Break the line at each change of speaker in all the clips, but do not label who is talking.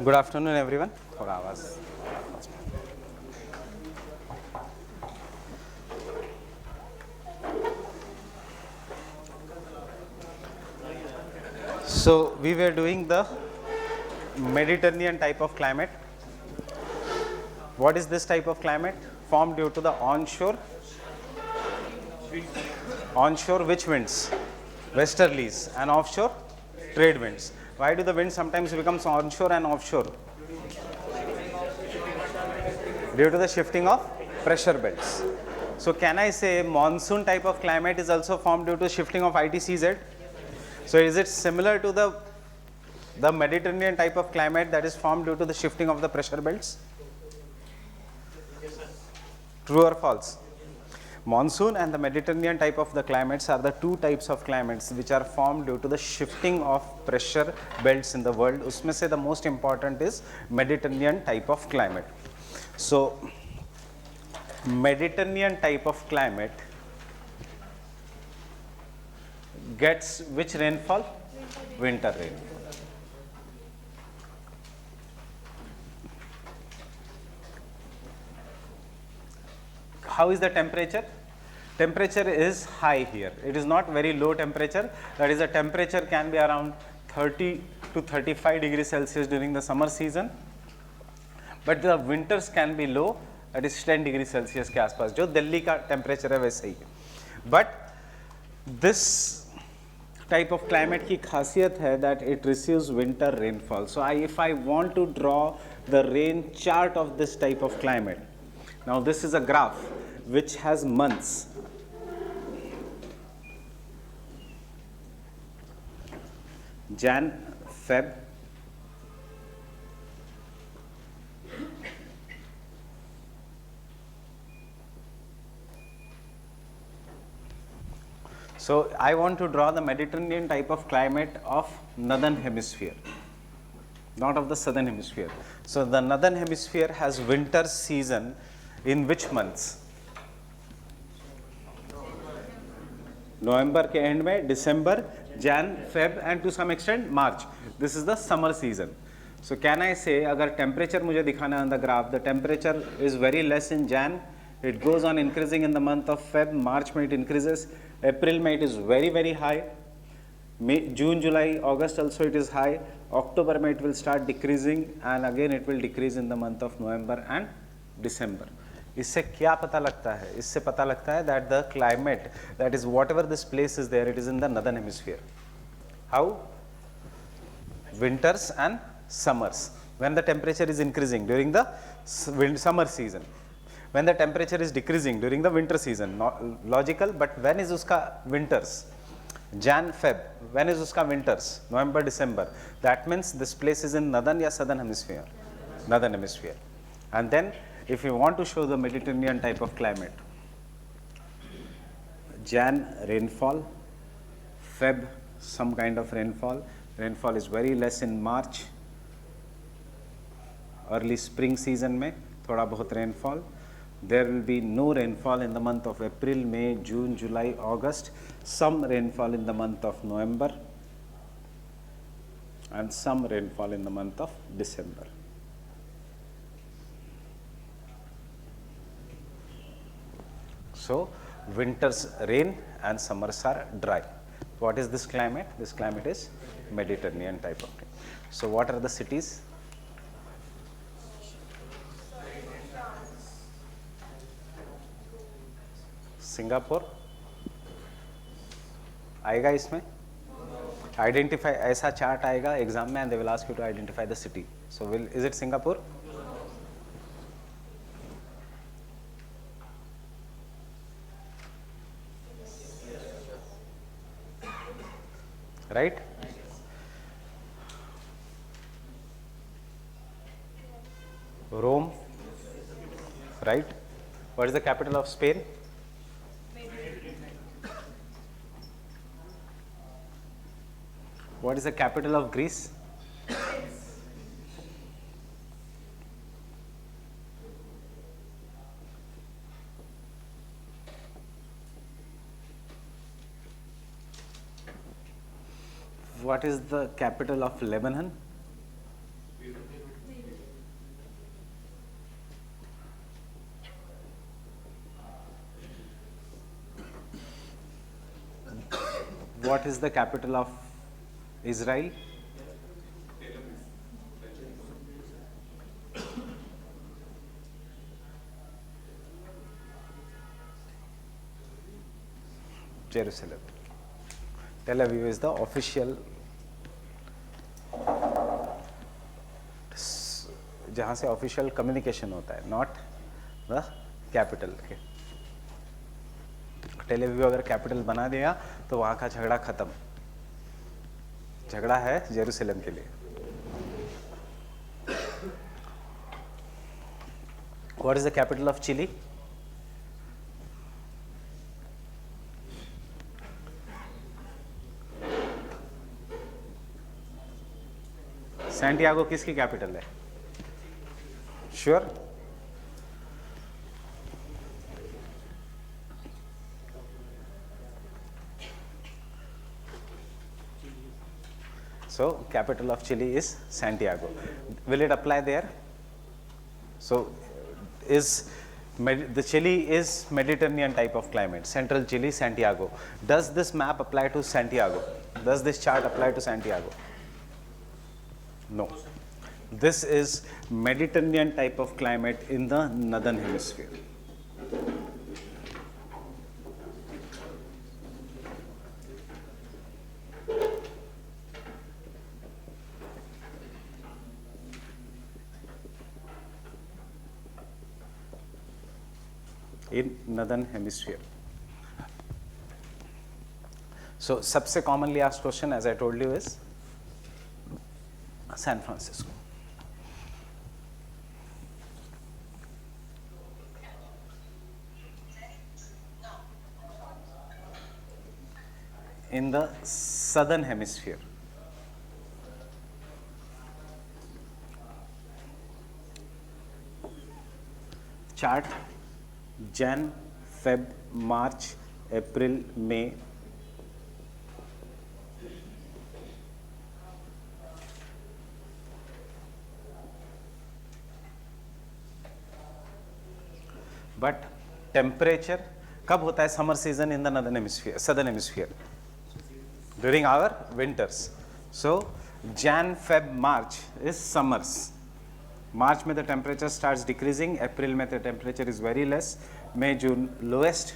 Good afternoon, everyone. थोड़ा आवाज. So we were doing the Mediterranean type of climate. What is this type of climate? Formed due to the onshore which winds? Westerlies, and offshore trade winds. Why do the winds sometimes becomes onshore and offshore? Due to the shifting of pressure belts. So can I say monsoon type of climate is also formed due to shifting of ITCZ? So is it similar to the Mediterranean type of climate that is formed due to the shifting of the pressure belts? True or false? Monsoon and the Mediterranean type of the climates are the two types of climates which are formed due to the shifting of pressure belts in the world. उसमें से the most important is Mediterranean type of climate. So Mediterranean type of climate gets which rainfall? Winter rainfall. How is the temperature? Temperature is high here. It is not very low temperature. That is, the temperature can be around 30 to 35 degrees Celsius during the summer season. But the winters can be low. That is 10 degrees Celsius के आसपास जो दिल्ली का temperature है वैसे ही है. But this type of climate की खासियत है that it receives winter rainfall. So if I want to draw the rain chart of this type of climate, now this is a graph which has months. Jan, Feb, so I want to draw the Mediterranean type of climate of northern hemisphere, not of the southern hemisphere. So the northern hemisphere has winter season in which months? November के end में, December, Jan, Feb and to some extent March. This is the summer season. So can I say अगर temperature मुझे दिखाना है on the graph, the temperature is very less in Jan, it goes on increasing in the month of Feb, March में it increases, April में it is very high, May, June, July, August also it is high, October में it will start decreasing and again it will decrease in the month of November and December. इससे क्या पता लगता है? इससे पता लगता है that the climate, that is whatever this place is there, it is in the northern hemisphere. How? Winters and summers. When the temperature is increasing during the summer season. When the temperature is decreasing during the winter season. Not logical, but when is uska winters? Jan, Feb. When is uska winters? November, December. That means this place is in northern or southern hemisphere? Northern hemisphere. And then if you want to show the Mediterranean type of climate, Jan rainfall, Feb some kind of rainfall. Rainfall is very less in March, early spring season में थोड़ा बहुत rainfall. There will be no rainfall in the month of April, May, June, July, August. Some rainfall in the month of November and some rainfall in the month of December. So winters rain and summers are dry. What is this climate? This climate is Mediterranean type of climate. So what are the cities? Singapore आएगा इसमें? Identify, ऐसा chart आएगा exam में and they will ask you to identify the city. So is it Singapore? Right? Rome, right? What is the capital of Spain? What is the capital of Greece? What is the capital of Lebanon? what is the capital of Israel? Jerusalem. Tel Aviv is the official, जहाँ से official communication होता है, not the capital. Tel Aviv अगर capital बना दिया तो वहाँ का झगड़ा खत्म. झगड़ा है जेरूसलम के लिए. What is the capital of Chile? Santiago किसकी कैपिटल है? Sure? So capital of Chile is Santiago. Will it apply there? So the Chile is Mediterranean type of climate. Central Chile, Santiago. Does this map apply to Santiago? Does this chart apply to Santiago? No. This is Mediterranean type of climate in the northern hemisphere. In northern hemisphere. So सबसे commonly asked question, as I told you, is San Francisco. In the southern hemisphere. Chart Jan, Feb, March, April, May. But temperature कब होता है summer season in the northern hemisphere, southern hemisphere? During our winters. So Jan, Feb, March is summers. March में the temperature starts decreasing, April में the temperature is very less, May, June lowest,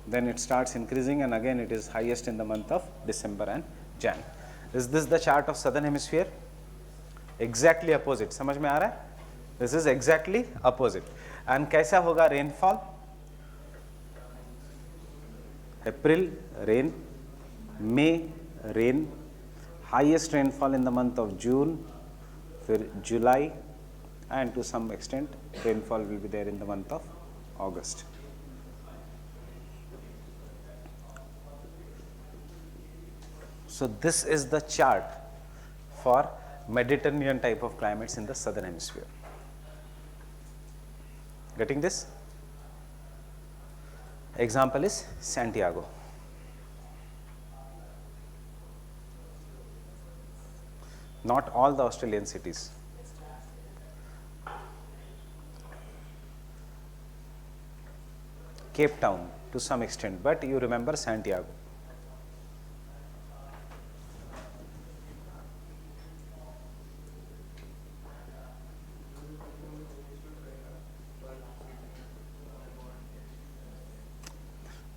then it starts increasing and again it is highest in the month of December and Jan. Is this the chart of southern hemisphere? Exactly opposite. समझ में आ रहा है? This is exactly opposite. And कैसा होगा rainfall? April rain, May rain, highest rainfall in the month of June, फिर July, and to some extent rainfall will be there in the month of August. So this is the chart for Mediterranean type of climates in the southern hemisphere. Getting this? Example is Santiago. Not all the Australian cities. Cape Town to some extent, but you remember Santiago.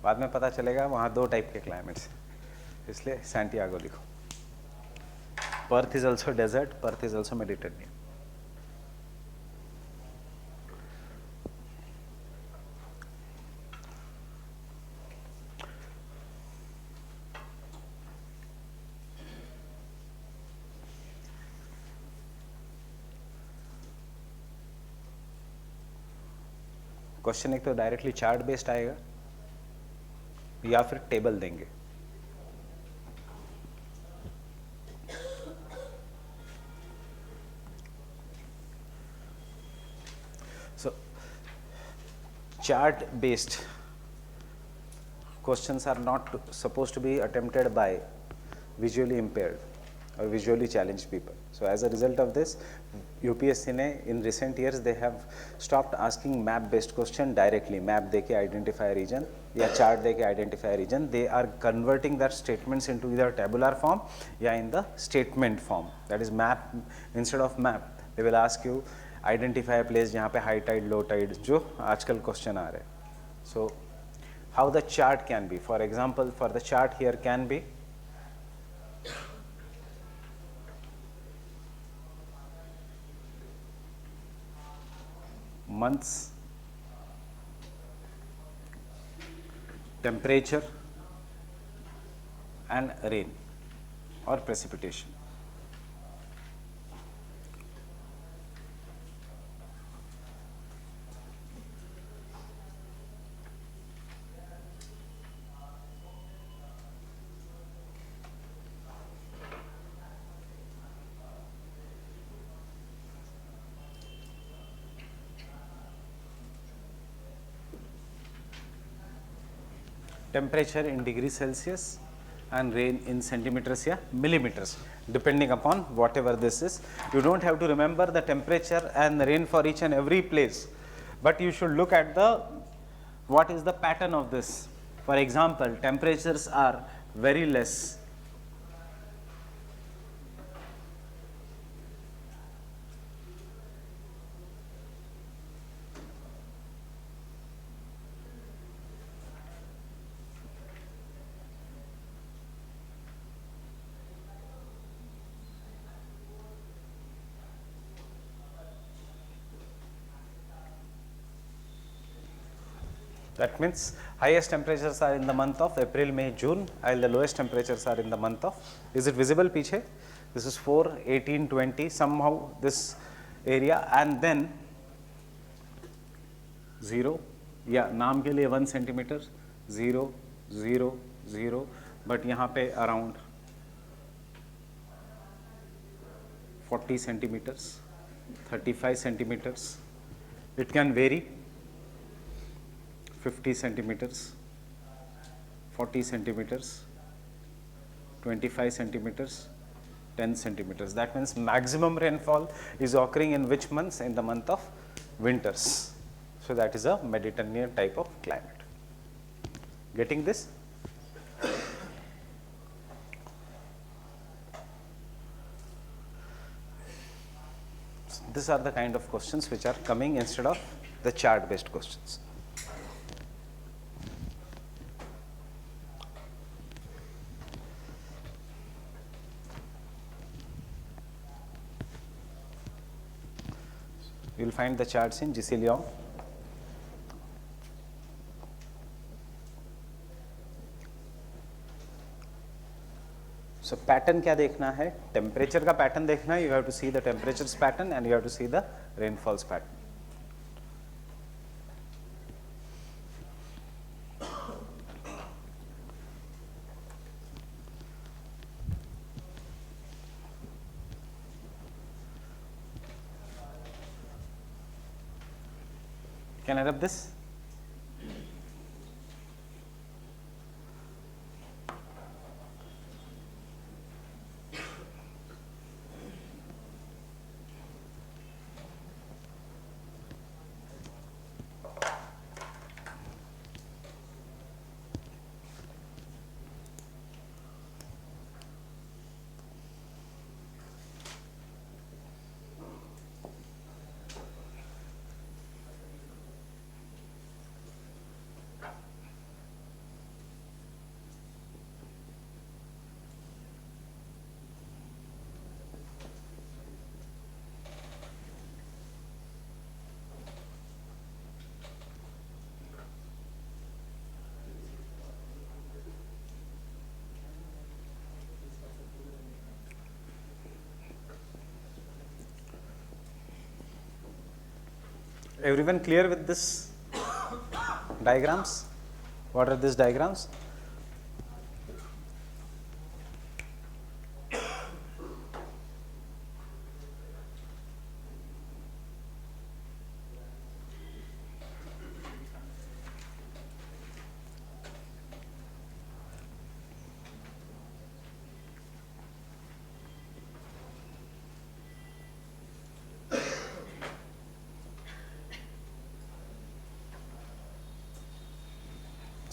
बाद में पता चलेगा वहाँ दो type के climates, इसलिए Santiago लिखो. Perth is also desert, Perth is also Mediterranean. Question एक तो डायरेक्टली चार्ट बेस्ड आएगा या फिर टेबल देंगे. So chart based questions are not supposed to be attempted by visually impaired or visually challenged people. So as a result of this, UPSC ने in recent years they have stopped asking map based question directly. Map दे के identify region या chart दे के identify region. They are converting their statements into either tabular form या in the statement form. That is map instead of map. They will ask you identify a place जहाँ पे high tide, low tide जो आजकल question आ रहे. So how the chart can be? For example, for the chart here can be months, temperature and rain or precipitation. Temperature in degrees Celsius and rain in centimeters या millimeters depending upon whatever this is. You don't have to remember the temperature and the rain for each and every place, but you should look at the what is the pattern of this. For example, temperatures are very less. That means highest temperatures are in the month of April, May, June, while the lowest temperatures are in the month of, is it visible piche? This is 4, 18, 20, somehow this area, and then 0, yeah, नाम के लिए 1 centimeter, 0, 0, 0, but यहाँ पे around 40 centimeters, 35 centimeters, it can vary. 50 centimeters, 40 centimeters, 25 centimeters, 10 centimeters. That means maximum rainfall is occurring in which months? In the month of winters. So that is a Mediterranean type of climate. Getting this? So these are the kind of questions which are coming instead of the chart based questions. You will find the charts in Gicillion. So pattern क्या देखना है? Temperature का pattern देखना है. You have to see the temperatures pattern and you have to see the rainfalls pattern. Can I rub this? Everyone clear with this diagrams? What are these diagrams?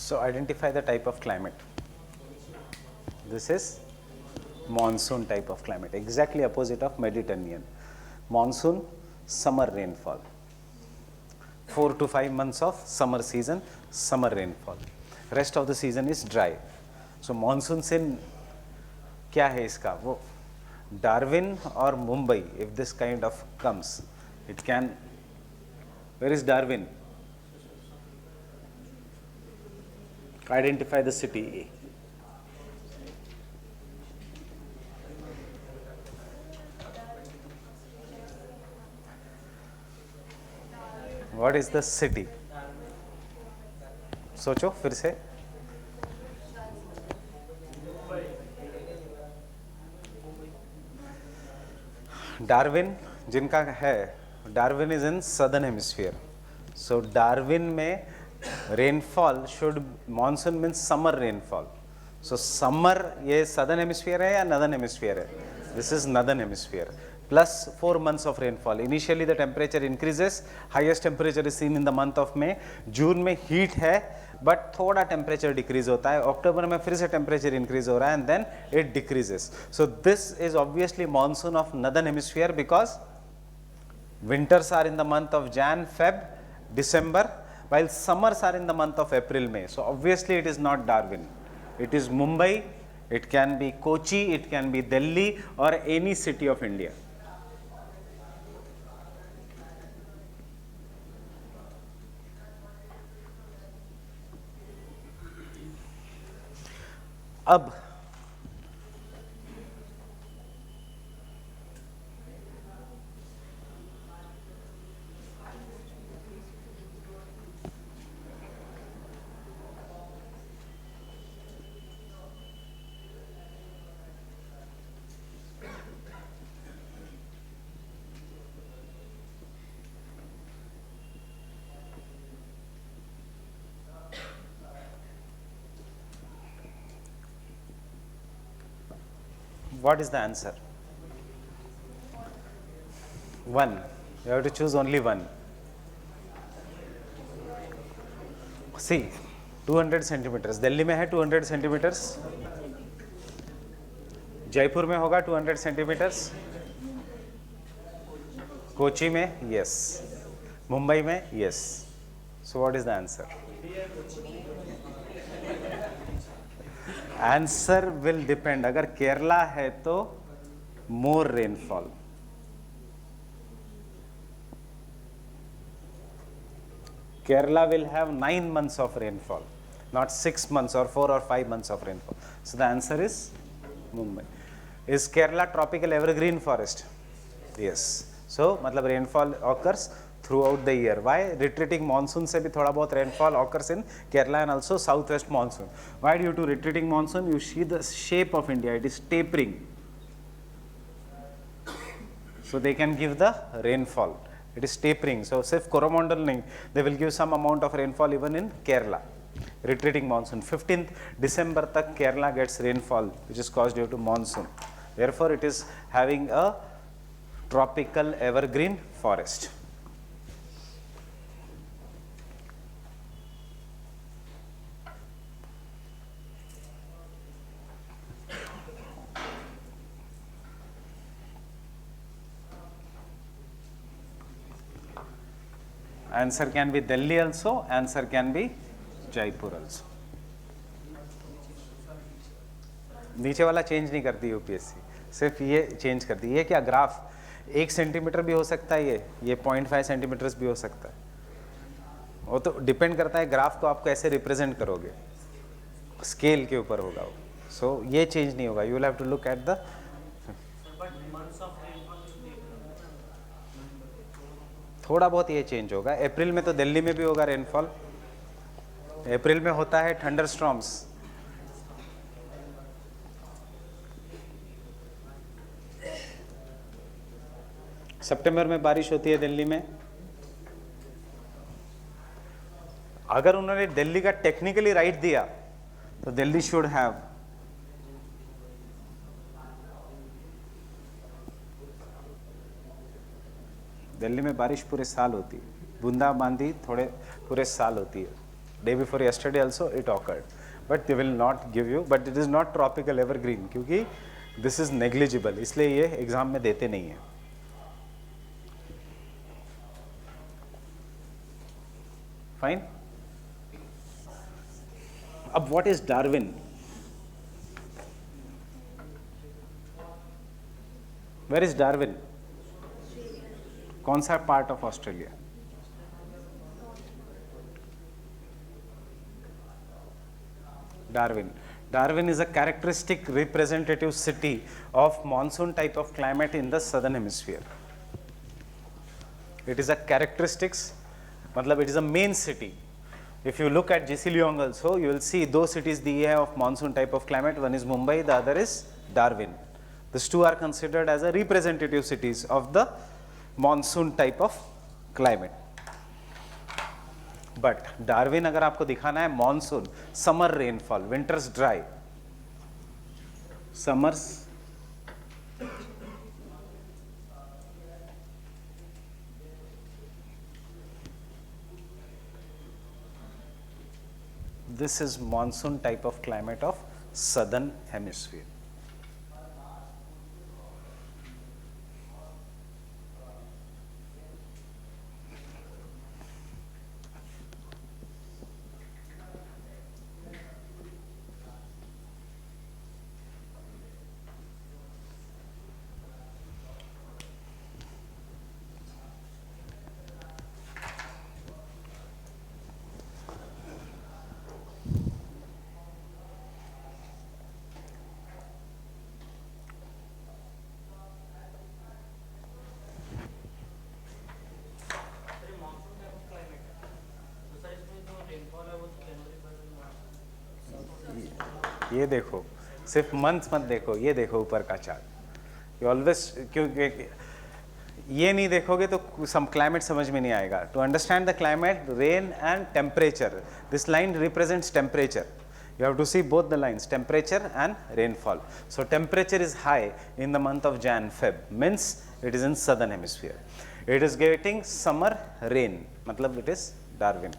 So identify the type of climate. This is monsoon type of climate, exactly opposite of Mediterranean. Monsoon, summer rainfall. 4 to 5 months of summer season, summer rainfall. Rest of the season is dry. So monsoon से क्या है इसका वो Darwin or Mumbai, if this kind of comes, it can. Where is Darwin? Identify the city. What is the city? सोचो फिर से. Darwin जिनका है, Darwin is in southern hemisphere. So Darwin में rainfall should, monsoon means summer rainfall. So summer ये southern hemisphere है या northern hemisphere है? This is northern hemisphere. Plus 4 months of rainfall. Initially the temperature increases. Highest temperature is seen in the month of May. जून में heat है, but थोड़ा temperature decrease होता है. अक्टूबर में फिर से temperature increase हो रहा है, and then it decreases. So this is obviously monsoon of northern hemisphere because winters are in the month of Jan, Feb, December, while summers are in the month of April, May. So obviously it is not Darwin. It is Mumbai. It can be Kochi. It can be Delhi or any city of India. अब what is the answer? 1. You have to choose only one. See, 200 centimeters. Delhi में है 200 centimeters. Jaipur में होगा 200 centimeters. Kochi में yes. Mumbai में yes. So what is the answer? Answer will depend. अगर केरला है तो more rainfall. Kerala will have 9 months of rainfall, not 6 months or 4 or 5 months of rainfall. So the answer is Mumbai. Is Kerala tropical evergreen forest? Yes. So मतलब rainfall occurs throughout the year. Why? Retreating monsoon से भी थोड़ा बहुत rainfall occurs in Kerala and also southwest monsoon. Why? Due to retreating monsoon, you see the shape of India, it is tapering. So they can give the rainfall. It is tapering. So सिर्फ coromandel नहीं, they will give some amount of rainfall even in Kerala. Retreating monsoon. 15th December तक Kerala gets rainfall, which is caused due to monsoon. Therefore, it is having a tropical evergreen forest. Answer can be Delhi also, answer can be Jaipur also. नीचे वाला change नहीं करती UPSC, सिर्फ ये change करती है. ये क्या ग्राफ 1 सेंटीमीटर भी हो सकता है, ये 0.5 सेंटीमीटर्स भी हो सकता है. वो तो डिपेंड करता है ग्राफ को आप कैसे रिप्रेजेंट करोगे, स्केल के ऊपर होगा वो. सो ये चेंज नहीं होगा. You will have to look at the थोड़ा बहुत ये चेंज होगा. अप्रैल में तो दिल्ली में भी होगा रेनफॉल. अप्रैल में होता है थंडर स्टॉर्म्स. सितंबर में बारिश होती है दिल्ली में. अगर उन्होंने दिल्ली का टेक्निकली राइट दिया तो दिल्ली शुड हैव दिल्ली में बारिश पूरे साल होती है, बूंदाबांदी थोड़े पूरे साल होती है. Day before yesterday also it occurred, but they will not give you, but it is not tropical evergreen क्योंकि this is negligible, इसलिए ये एग्जाम में देते नहीं है. Fine. अब what is Darwin? Where is Darwin? कौन सा part of Australia? Darwin. Darwin is a characteristic representative city of monsoon type of climate in the southern hemisphere. It is a characteristics, matlab it is a main city. If you look at Jisiliong also, you will see those cities the of monsoon type of climate. One is Mumbai, the other is Darwin. These two are considered as a representative cities of the monsoon type of climate. But Darwin अगर आपको दिखाना है monsoon, summer rainfall, winters dry, summers this is monsoon type of climate of southern hemisphere. ये देखो, सिर्फ month मत देखो, ये देखो ऊपर का चार्ट. यू ऑलवेज, क्योंकि ये नहीं देखोगे तो सम क्लाइमेट समझ में नहीं आएगा. To understand the climate, rain and temperature, this line represents temperature. You have to see both the lines, temperature and rainfall. So temperature is high in the month of Jan Feb, means it is in southern hemisphere. It is getting summer rain, matlab it is Darwin.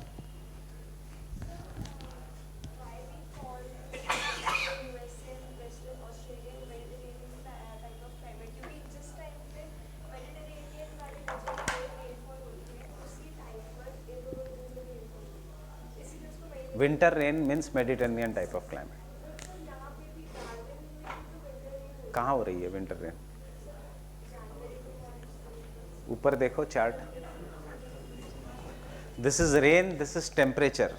Winter rain means Mediterranean type of climate. कहाँ हो रही है winter rain? ऊपर देखो chart. This is rain, this is temperature.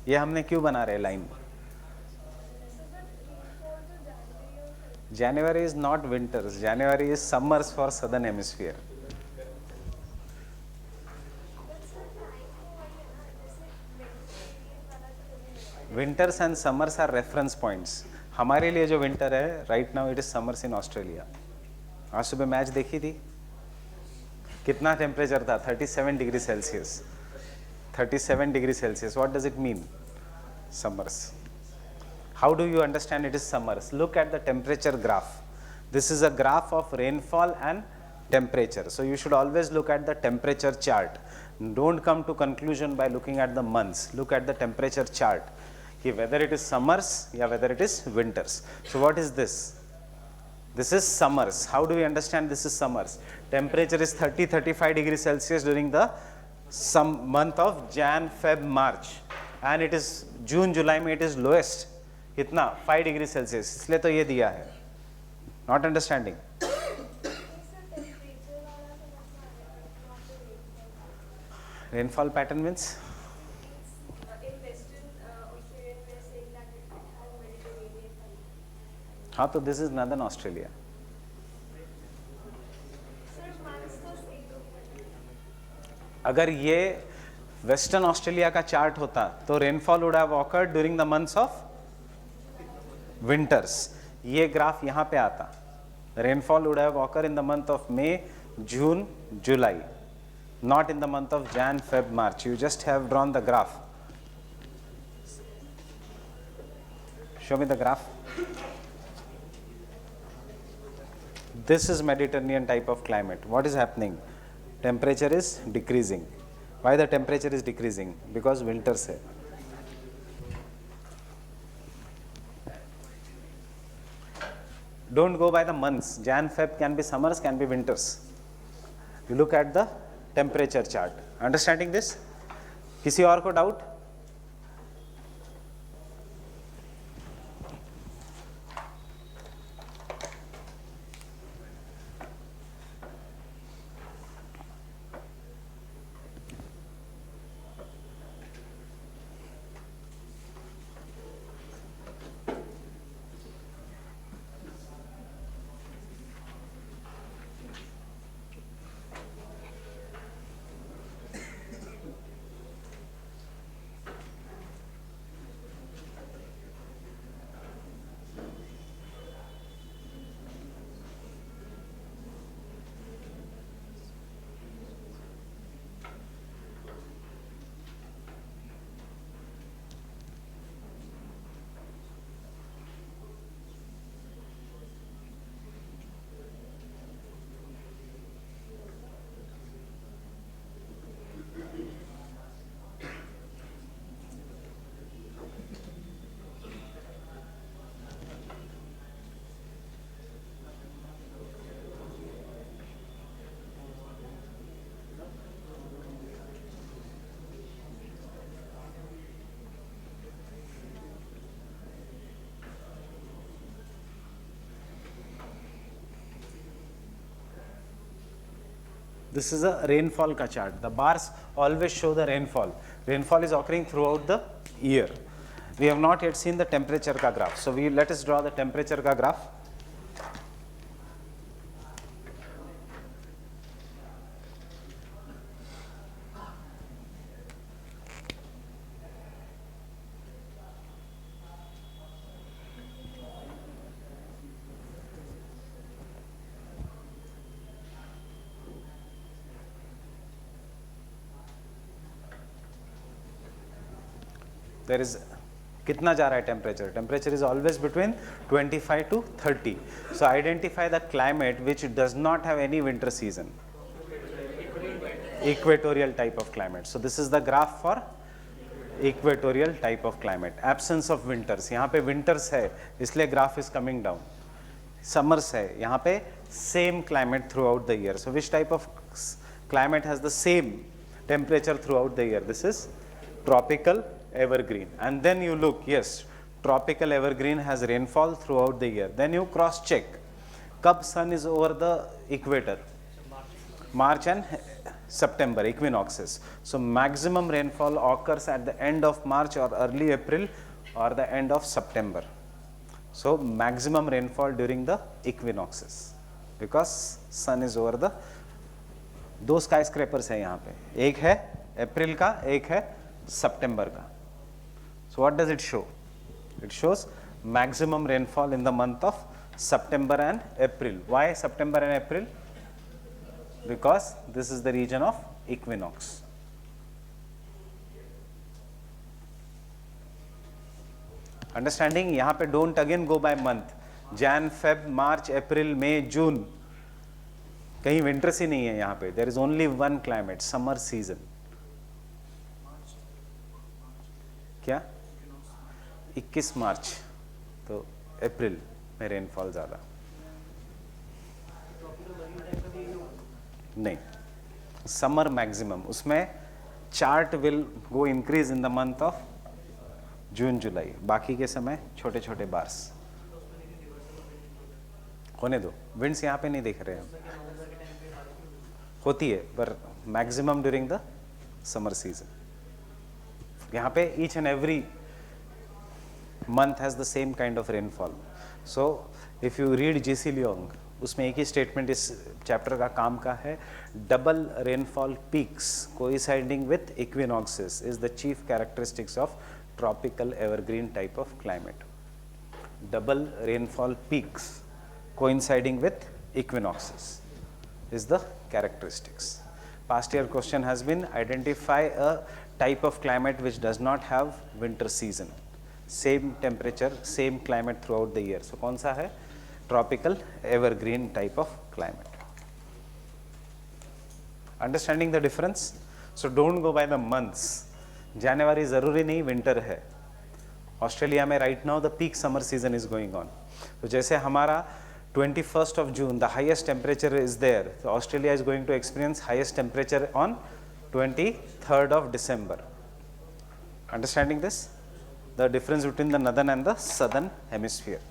ये हमने क्यों बना रहे line? January is not winters. January is summers for southern hemisphere. Winters and summers are reference points. हमारे लिए जो विंटर है right now it is summers in Australia. आज सुबह मैच देखी थी, कितना टेम्परेचर था? 37 degree Celsius. 37 degree Celsius. What does it mean? Summers. How do you understand it is summers? Look at the temperature graph. This is a graph of rainfall and temperature. So you should always look at the temperature chart. Don't come to conclusion by looking at the months. Look at the temperature chart. Whether it is summers or whether it is winters. So what is this? This is summers. How do we understand this is summers? Temperature is 30-35 degrees Celsius during the some month of Jan, Feb, March, and it is June, July में it is lowest. इतना 5 degrees Celsius. इसलिए तो ये दिया है. Not understanding. Rainfall pattern means? हाँ, तो this is northern Australia. अगर ये वेस्टर्न ऑस्ट्रेलिया का चार्ट होता तो rainfall would have awkward during the months of winters. ये ग्राफ यहाँ पे आता. Rainfall would have occur in the month of May, June, July, not in the month of Jan, Feb, March. You just have drawn the graph. Show me the graph. This is Mediterranean type of climate. What is happening? Temperature is decreasing. Why the temperature is decreasing? Because winters है. Don't go by the months. Jan, Feb can be summers, can be winters. You look at the temperature chart. Understanding this? किसी और को doubt? This is a rainfall ka chart. The bars always show the rainfall. Rainfall is occurring throughout the year. We have not yet seen the temperature ka graph. So let us draw the temperature ka graph. There is कितना जा रहा है temperature? Temperature is always between 25 to 30. So identify the climate which does not have any winter season. Equatorial type of climate. So this is the graph for equatorial type of climate. Absence of winters. यहाँ पे winters है, इसलिए graph is coming down. Summers है, यहाँ पे same climate throughout the year. So which type of climate has the same temperature throughout the year? This is tropical evergreen. And then you look, yes, tropical evergreen has rainfall throughout the year. Then you cross check. Kab sun is over the equator? March and September, equinoxes. So maximum rainfall occurs at the end of March or early April or the end of September. So maximum rainfall during the equinoxes because sun is over the, दो skyscrapers है यहाँ पे, एक है अप्रैल का, एक है सितंबर का. So what does it show? It shows maximum rainfall in the month of September and April. Why September and April? Because this is the region of equinox. Understanding? यहाँ पे don't again go by month. Jan, Feb, March, April, May, June. कहीं winters ही नहीं है यहाँ पे. There is only one climate, summer season. क्या? 21 मार्च तो अप्रैल में रेनफॉल ज़्यादा नहीं. समर मैक्सिमम उसमें chart will go increase in the month of June July. बाकी के समय छोटे छोटे बार्स होने दो. विंड्स यहाँ पे नहीं देख रहे हैं, होती है पर maximum during the summer season. यहाँ पे each and every month has the same kind of rainfall. So if you read J.C. Leong, उसमें एक ही statement इस chapter का काम का है, double rainfall peaks coinciding with equinoxes is the chief characteristics of tropical evergreen type of climate. Double rainfall peaks coinciding with equinoxes is the characteristics. Past year question has been identify a type of climate which does not have winter season. Same temperature, same climate throughout the year. So कौन सा है? Tropical evergreen type of climate. Understanding the difference? So don't go by the months. January ज़रूरी नहीं winter है. Australia में right now the peak summer season is going on. तो जैसे हमारा 21st of June, the highest temperature is there. So Australia is going to experience highest temperature on 23rd of December. Understanding this? The difference between the northern and the southern hemisphere.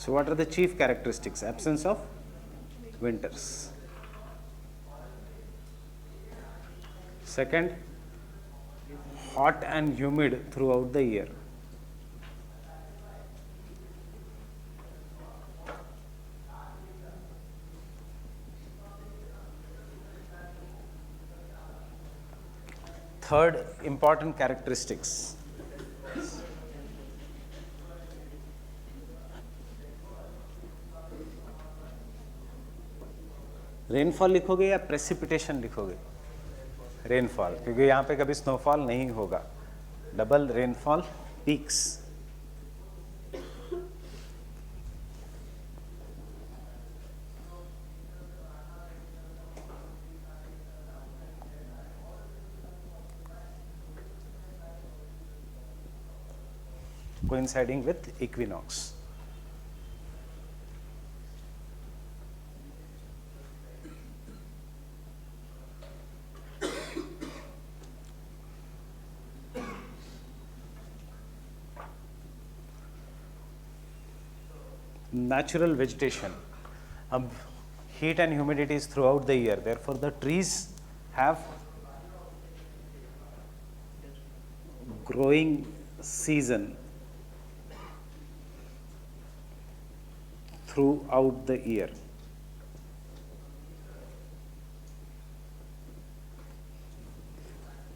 So what are the chief characteristics? Absence of winters. Second, hot and humid throughout the year. Third important characteristics. Rainfall लिखोगे या precipitation लिखोगे? Rainfall, क्योंकि यहाँ पे कभी snowfall नहीं होगा. Double rainfall peaks. coinciding with equinox. Natural vegetation. Heat and humidity is throughout the year, therefore the trees have growing season throughout the year.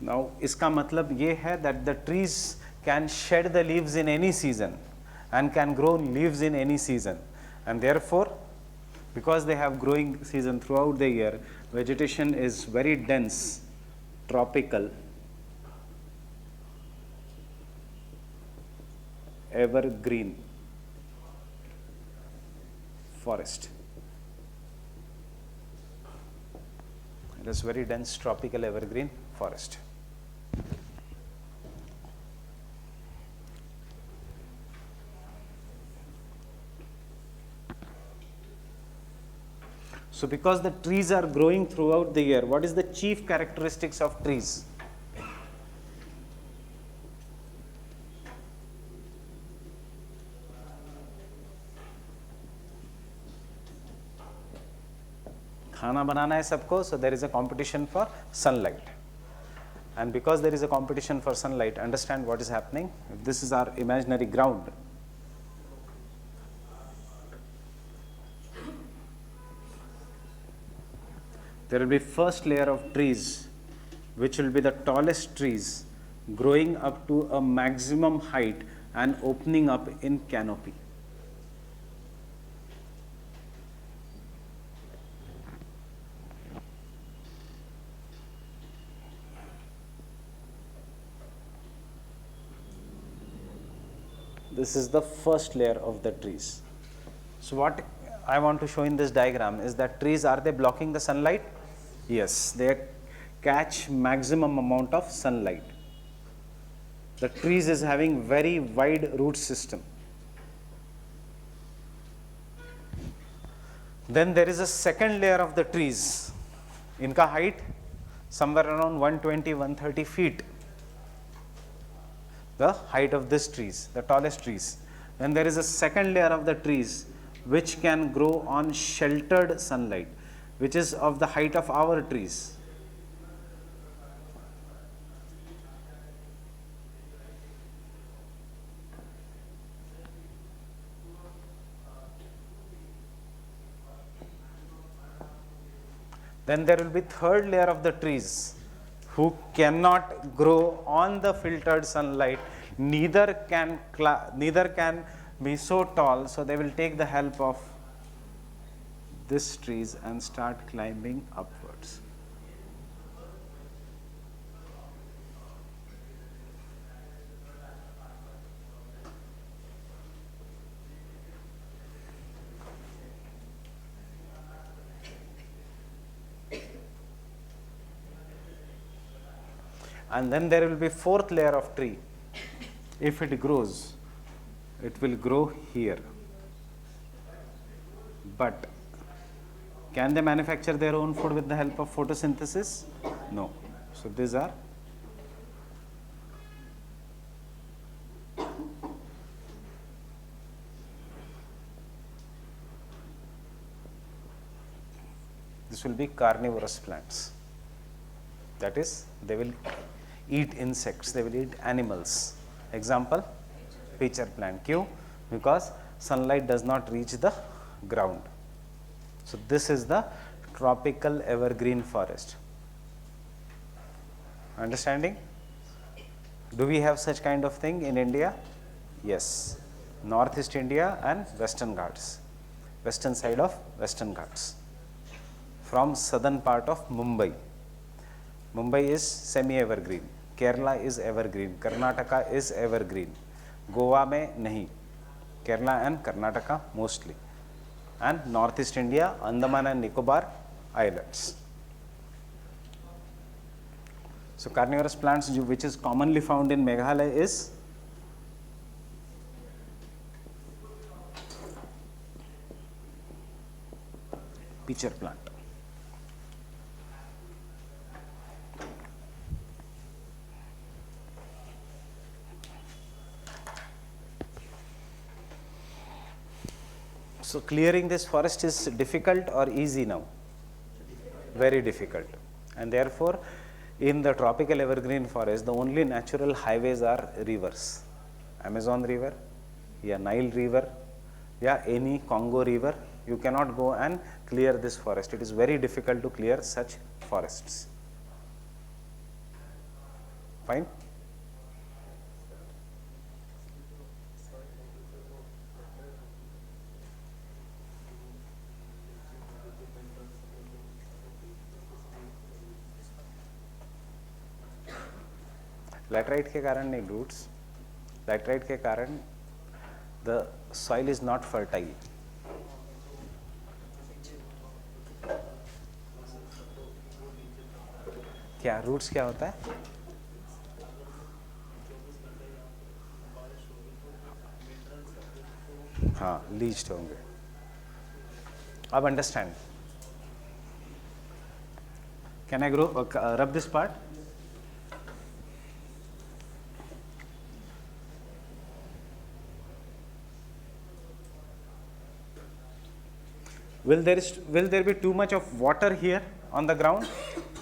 Now इसका मतलब ये है that the trees can shed the leaves in any season and can grow leaves in any season, and therefore because they have growing season throughout the year, vegetation is very dense, tropical, evergreen forest. It is very dense, tropical, evergreen forest. So because the trees are growing throughout the year, what is the chief characteristics of trees? खाना बनाना है सबको, so there is a competition for sunlight. And because there is a competition for sunlight, understand what is happening. If this is our imaginary ground, there will be first layer of trees, which will be the tallest trees, growing up to a maximum height and opening up in canopy. This is the first layer of the trees. So what I want to show in this diagram is that trees, are they blocking the sunlight? Yes, they catch maximum amount of sunlight. The trees is having very wide root system. Then there is a second layer of the trees. Inka height somewhere around 120-130 feet. The height of these trees, the tallest trees. Then there is a second layer of the trees which can grow on sheltered sunlight, which is of the height of our trees. Then there will be third layer of the trees who cannot grow on the filtered sunlight, neither can be so tall, so they will take the help of this trees and start climbing upwards. And then there will be fourth layer of tree. If it grows, it will grow here. But can they manufacture their own food with the help of photosynthesis? No. So these are will be carnivorous plants. That is, they will eat insects, they will eat animals. Example, pitcher plant. Kyun? Because sunlight does not reach the ground. So this is the tropical evergreen forest. Understanding? Do we have such kind of thing in India? Yes. Northeast India and Western Ghats. Western side of Western Ghats. From southern part of Mumbai. Mumbai is semi-evergreen. Kerala is evergreen. Karnataka is evergreen. Goa mein nahi. Kerala and Karnataka mostly. And Northeast India, Andaman and Nicobar Islands. So carnivorous plants which is commonly found in Meghalaya is pitcher plant. So clearing this forest is difficult or easy now? Very difficult. And therefore, in the tropical evergreen forest, the only natural highways are rivers. Amazon river, yeah, Nile river, yeah, any Congo river. You cannot go and clear this forest. It is very difficult to clear such forests. Fine? Laterite के कारण नहीं roots. Laterite के कारण the soil is not fertile. क्या roots क्या होता है? हाँ, leached होंगे. अब understand. Can I rub this part? Will there be too much of water here on the ground?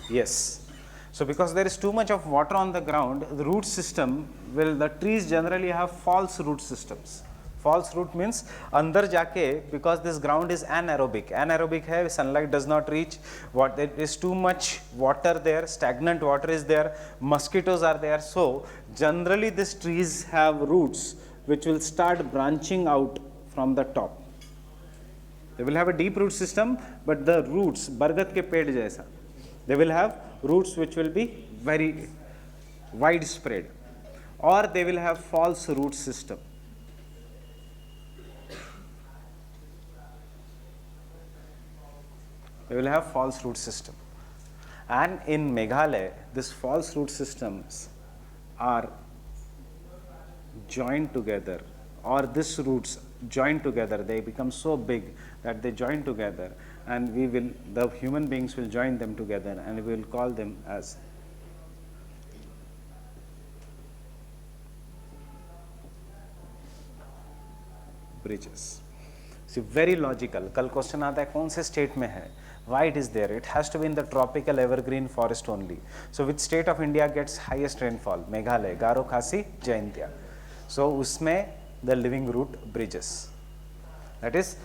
Yes. So because there is too much of water on the ground, the root system the trees generally have false root systems. False root means andar jaake, because this ground is anaerobic. Anaerobic hai, sunlight does not reach, there is too much water there, stagnant water is there, mosquitoes are there. So generally these trees have roots which will start branching out from the top. They will have a deep root system, but the roots, bargat ke ped jaisa, they will have roots which will be very widespread, or they will have false root system. They will have false root system. And in Meghalaya, these false root systems are joined together, or these roots join together, they become so big that they join together, and the human beings will join them together, and we will call them as bridges. See, very logical. Kal question aata hai, kaun se state mein hai? Why it is there? It has to be in the tropical evergreen forest only. So which state of India gets highest rainfall? Meghalaya, Garo, Khasi, Jaintia. So usme the living root bridges. That is,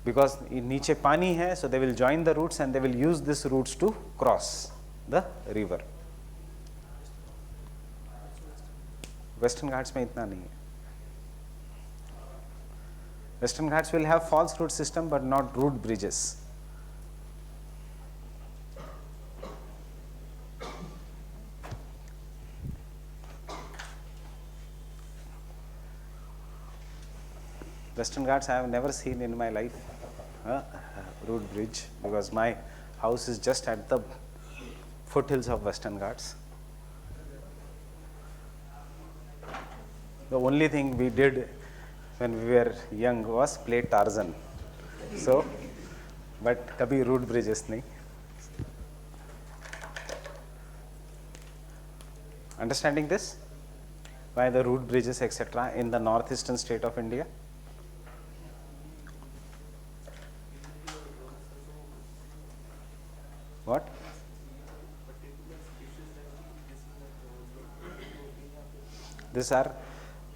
because नीचे पानी है, so they will join the roots and they will use these roots to cross the river. Western Ghats में इतना नहीं है. Western Ghats will have false root system but not root bridges. Western Ghats I have never seen in my life root bridge, because my house is just at the foothills of Western Ghats. The only thing we did when we were young was play Tarzan. So, but kabhi root bridges nahi. Understanding this? Why the root bridges etc. in the northeastern state of India? What? These are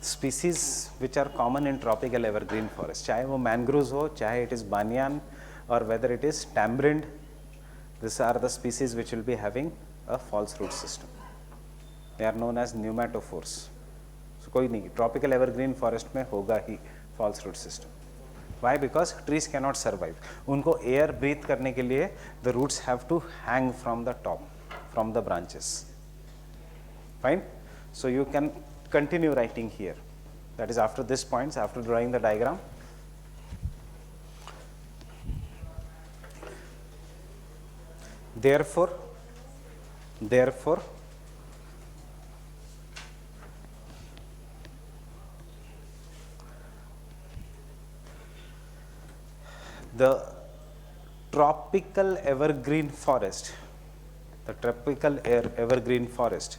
species which are common in tropical evergreen forest. चाहे वो mangroves हो, चाहे it is banyan, or whether it is tamarind, these are the species which will be having a false root system. They are known as pneumatophores. So कोई नहीं, tropical evergreen forest में होगा ही false root system. Why? Because trees cannot survive. उनको air breathe करने के लिए the roots have to hang from the top, from the branches. Fine? So you can continue writing here. That is after this points, after drawing the diagram. Therefore, the tropical evergreen forest, evergreen forest,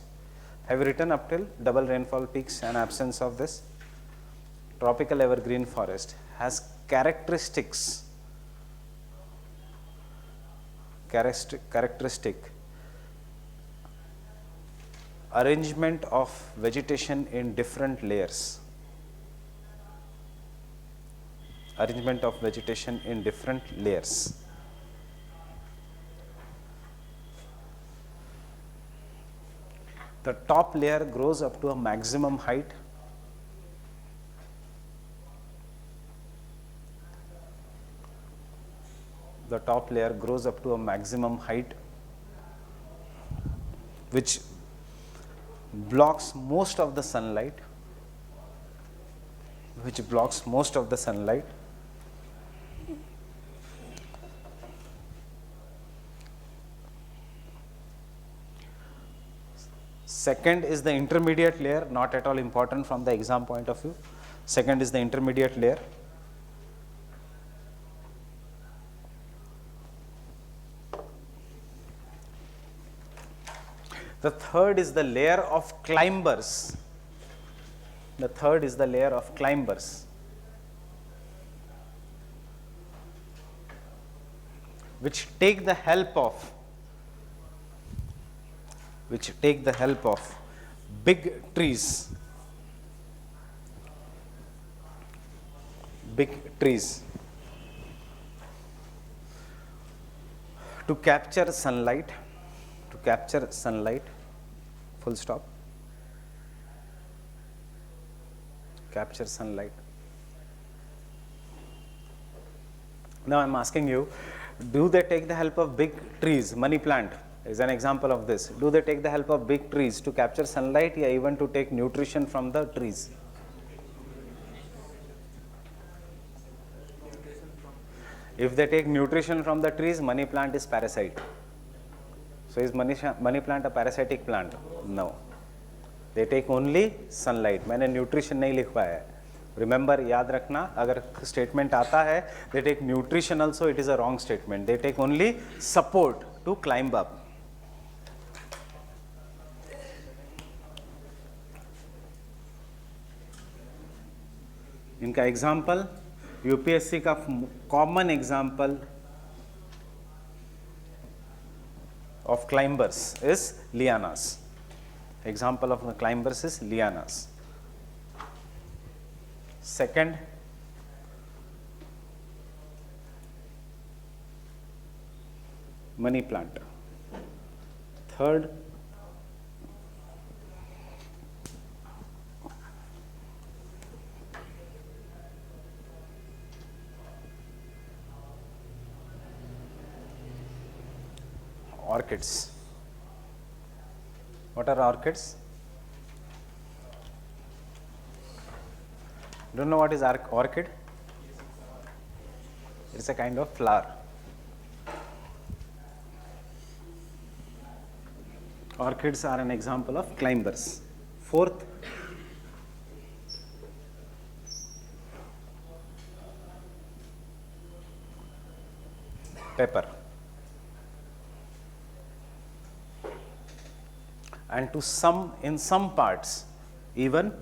have you written up till double rainfall peaks and absence of this? Tropical evergreen forest has characteristic arrangement of vegetation in different layers. Arrangement of vegetation in different layers. The top layer grows up to a maximum height. The top layer grows up to a maximum height, which blocks most of the sunlight, Second is the intermediate layer, not at all important from the exam point of view. Second is the intermediate layer. The third is the layer of climbers. Which take the help of big trees. To capture sunlight, full stop. Capture sunlight. Now I am asking you, do they take the help of big trees? Money plant is an example of this. Do they take the help of big trees to capture sunlight, or even to take nutrition from the trees? If they take nutrition from the trees, money plant is parasite. So is money plant a parasitic plant? No. They take only sunlight. मैंने nutrition नहीं लिखवाया है. Remember, याद रखना, अगर statement आता है, they take nutrition also, it is a wrong statement. They take only support to climb up. इनका एग्जाम्पल यूपीएससी का common example of climbers is lianas. Example of the climbers is lianas. Second, money plant. Third, orchids. What are orchids? Don't know what is orchid? It's a kind of flower. Orchids are an example of climbers. Fourth, pepper. And in some parts, even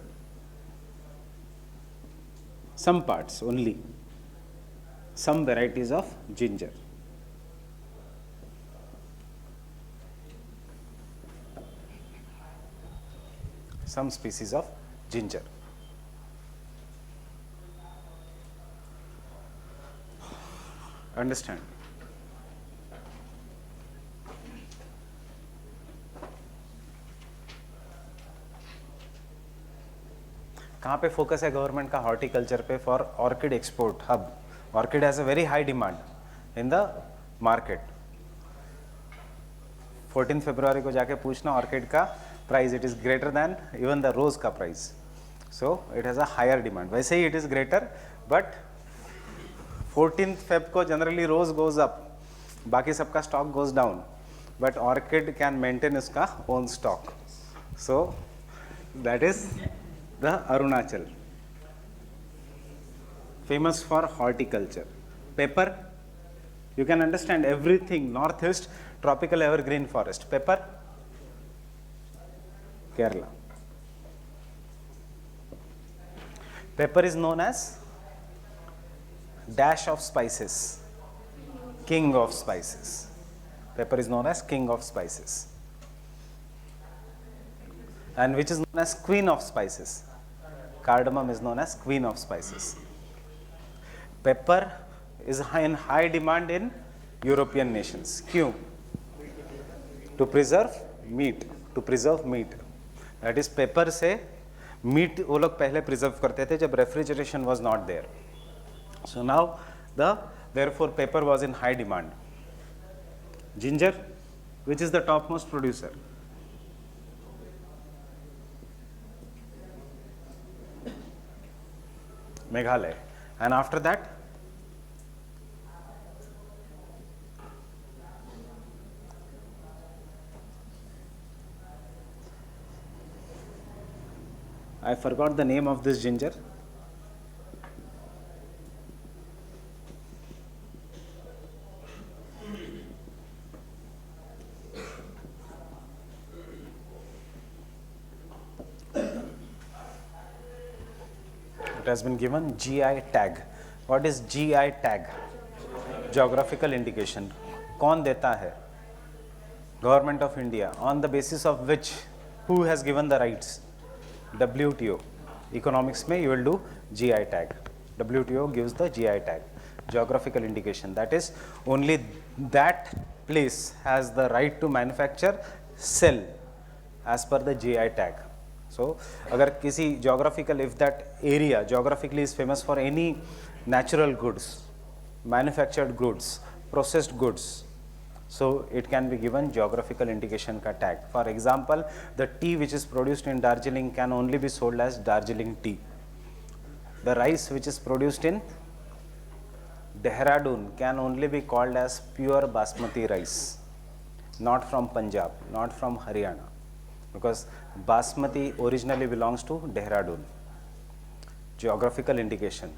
some parts only, some varieties of ginger. Some species of ginger. Understand? कहाँ पे focus है government का? Horticulture पे for orchid export hub. Orchid has a very high demand in the market. 14 फरवरी को जाके पूछना orchid का price, it is greater than even the rose का price. So it has a higher demand. वैसे ही it is greater, but 14 Feb को generally rose goes up, बाकी सबका stock goes down, but orchid can maintain इसका own stock. So that is the Arunachal, famous for horticulture. Pepper, you can understand everything. Northeast tropical evergreen forest. Pepper, Kerala. Pepper is known as dash of spices, king of spices. Pepper is known as king of spices, and which is known as queen of spices. Cardamom is known as queen of spices. Pepper is in high demand in European nations. क्यों? To preserve meat. To preserve meat. That is, pepper से meat वो लोग पहले preserve करते थे जब refrigeration was not there. So now therefore pepper was in high demand. Ginger, which is the topmost producer? Meghalaya. And after that, I forgot the name of this ginger. It has been given GI tag. What is GI tag? Geographical indication. कौन देता है? Government of India. On the basis of which, who has given the rights? WTO. Economics में you will do GI tag. WTO gives the GI tag. Geographical indication. That is, only that place has the right to manufacture, sell as per the GI tag. So, अगर किसी geographical, if that area geographically is famous for any natural goods, manufactured goods, processed goods, so it can be given geographical indication का tag. For example, the tea which is produced in Darjeeling can only be sold as Darjeeling tea. The rice which is produced in Dehradun can only be called as pure basmati rice, not from Punjab, not from Haryana, because basmati originally belongs to Dehradun. Geographical indication.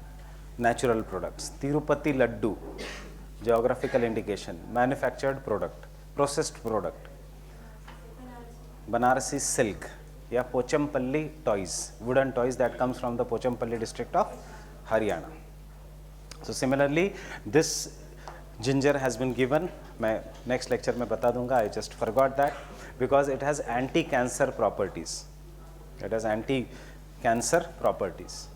Natural products. Tirupati laddu, geographical indication. Manufactured product, processed product. Banarasi silk, या Pochampalli toys, wooden toys that comes from the Pochampalli district of Haryana. So similarly, this ginger has been given, मैं next lecture में बता दूंगा, I just forgot that, because it has anti-cancer properties. It has anti-cancer properties.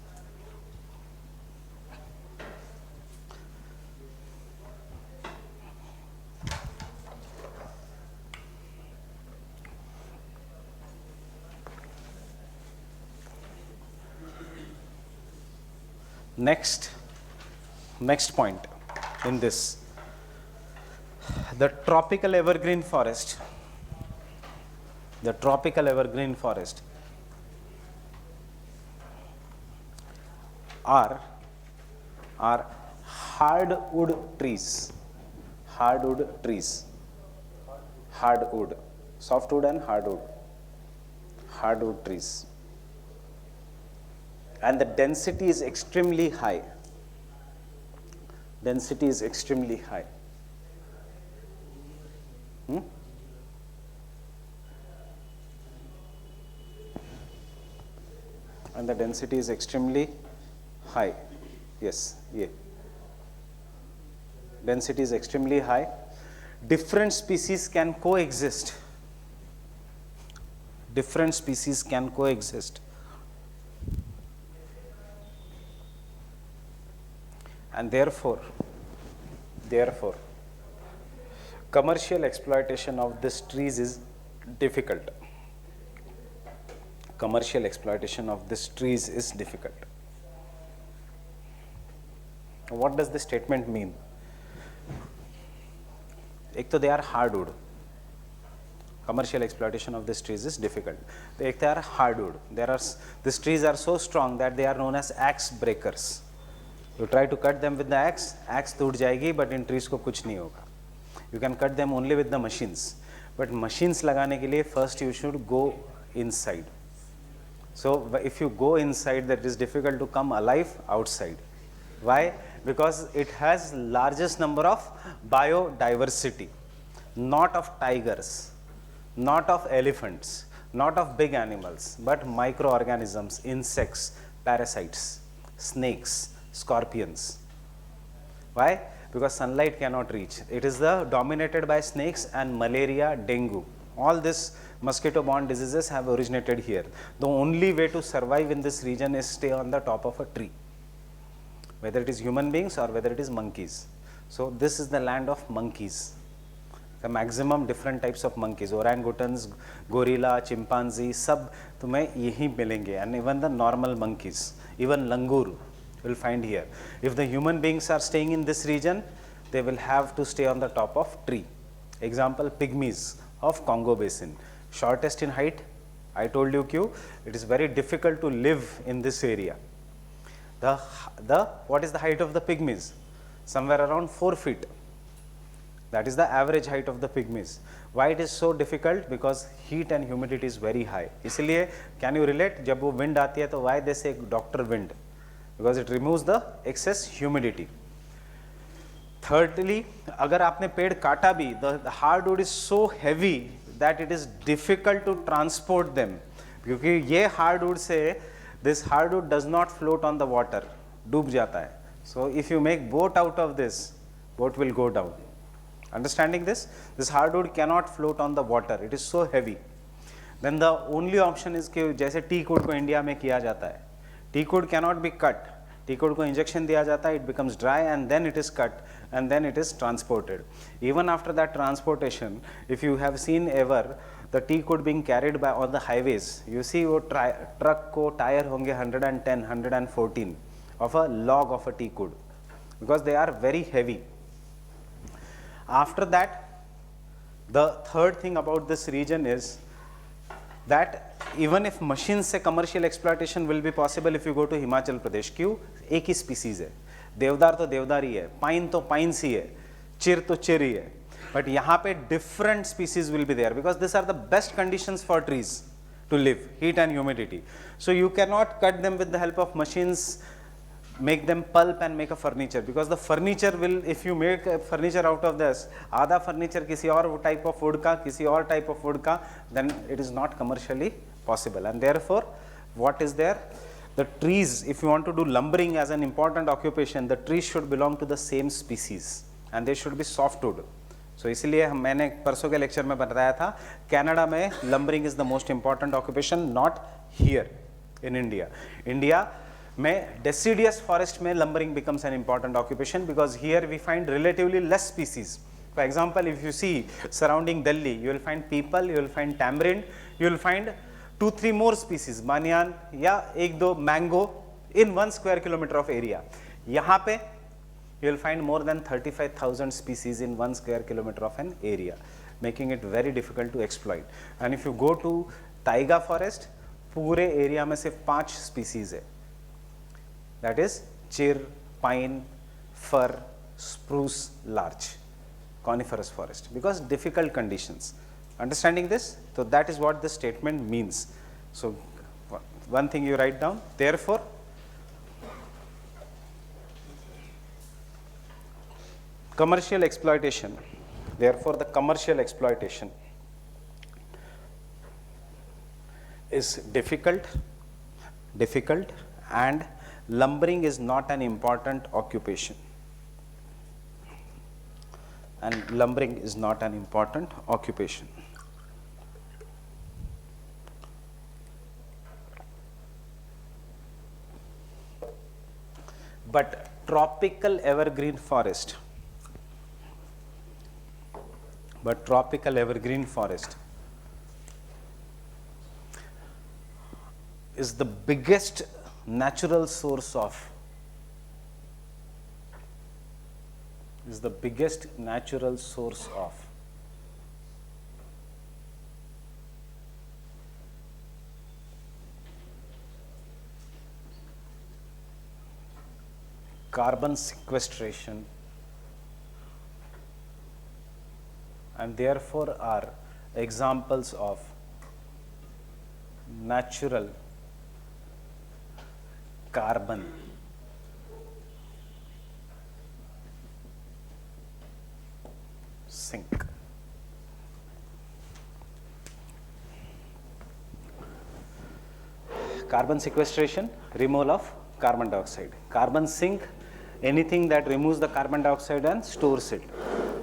Next point in this, the tropical evergreen forest. The tropical evergreen forest are hardwood trees. Hardwood trees. Hardwood. Softwood and hardwood. Hardwood trees. And the density is extremely high. Density is extremely high. And the density is extremely high. Yes, yeah. Density is extremely high. Different species can coexist. Different species can coexist. And therefore, commercial exploitation of these trees is difficult. Commercial exploitation of these trees is difficult. What does this statement mean? एक तो they are hardwood. Commercial exploitation of these trees is difficult. They are hardwood. These trees are so strong that they are known as axe breakers. You try to cut them with the axe टूट जाएगी, but in trees को कुछ नहीं होगा. You can cut them only with the machines. But machines लगाने के लिए first you should go inside. So if you go inside, that is difficult to come alive outside. Why? Because it has largest number of biodiversity, not of tigers, not of elephants, not of big animals, but microorganisms, insects, parasites, snakes, scorpions. Why? Because sunlight cannot reach. It is dominated by snakes and malaria, dengue. All these mosquito-borne diseases have originated here. The only way to survive in this region is stay on the top of a tree, whether it is human beings or whether it is monkeys. So this is the land of monkeys. The maximum different types of monkeys, orangutans, gorilla, chimpanzee, सब तुम्हें यहीं मिलेंगे, and even the normal monkeys, even langur you will find here. If the human beings are staying in this region, they will have to stay on the top of tree. Example, pygmies of Congo Basin, shortest in height. I told you it is very difficult to live in this area. What is the height of the pygmies? Somewhere around 4 feet. That is the average height of the pygmies. Why it is so difficult? Because heat and humidity is very high. इसलिए can you relate? जब वो wind आती है तो why they say doctor wind? Because it removes the excess humidity. Thirdly, अगर आपने पेड़ काटा भी, the hardwood is so heavy that it is difficult to transport them. क्योंकि ये hardwood से this hardwood does not float on the water, डूब जाता है. So if you make boat out of this, boat will go down. Understanding this? This hardwood cannot float on the water. It is so heavy. Then the only option is कि जैसे teak wood को India में किया जाता है. Teak wood cannot be cut. Teak wood को injection दिया जाता है, it becomes dry and then it is cut and then it is transported. Even after that transportation, if you have seen ever the teak wood being carried by on the highways, you see वो truck को tire होंगे 110, 114 of a log of a teak wood because they are very heavy. After that, the third thing about this region is that even if machines से commercial exploitation will be possible if you go to Himachal Pradesh. क्यों? एक ही species है. देवदार तो देवदार ही है, pine तो pines ही है, चिर तो चिर ही है. But यहाँ पे different species will be there because these are the best conditions for trees to live, heat and humidity. So you cannot cut them with the help of machines, make them pulp and make a furniture because the furniture will, if you make a furniture out of this, आधा furniture किसी और type of wood का, किसी और type of wood का, then it is not commercially possible. And therefore, what is there? The trees, if you want to do lumbering as an important occupation, the trees should belong to the same species and they should be softwood. So इसलिए मैंने परसों के lecture में बताया था, Canada में lumbering is the most important occupation, not here in India. India में deciduous forest में lumbering becomes an important occupation because here we find relatively less species. For example, if you see surrounding Delhi, you will find people, you will find tamarind, you will find 2-3 more species, banyan या 1-2 mango in 1 square kilometer of area. यहाँ पे you will find more than 35,000 species in 1 square kilometer of an area, making it very difficult to exploit. And if you go to taiga forest, पूरे area में सिर्फ 5 species है, that is chir, pine, fir, spruce, larch, coniferous forest, because difficult conditions. Understanding this? So that is what this statement means. So one thing you write down, therefore commercial exploitation, therefore the commercial exploitation is difficult and lumbering is not an important occupation. And lumbering is not an important occupation. But tropical evergreen forest, is the biggest natural source of carbon sequestration, and therefore are examples of natural carbon sink. Carbon sequestration, removal of carbon dioxide. Carbon sink, anything that removes the carbon dioxide and stores it.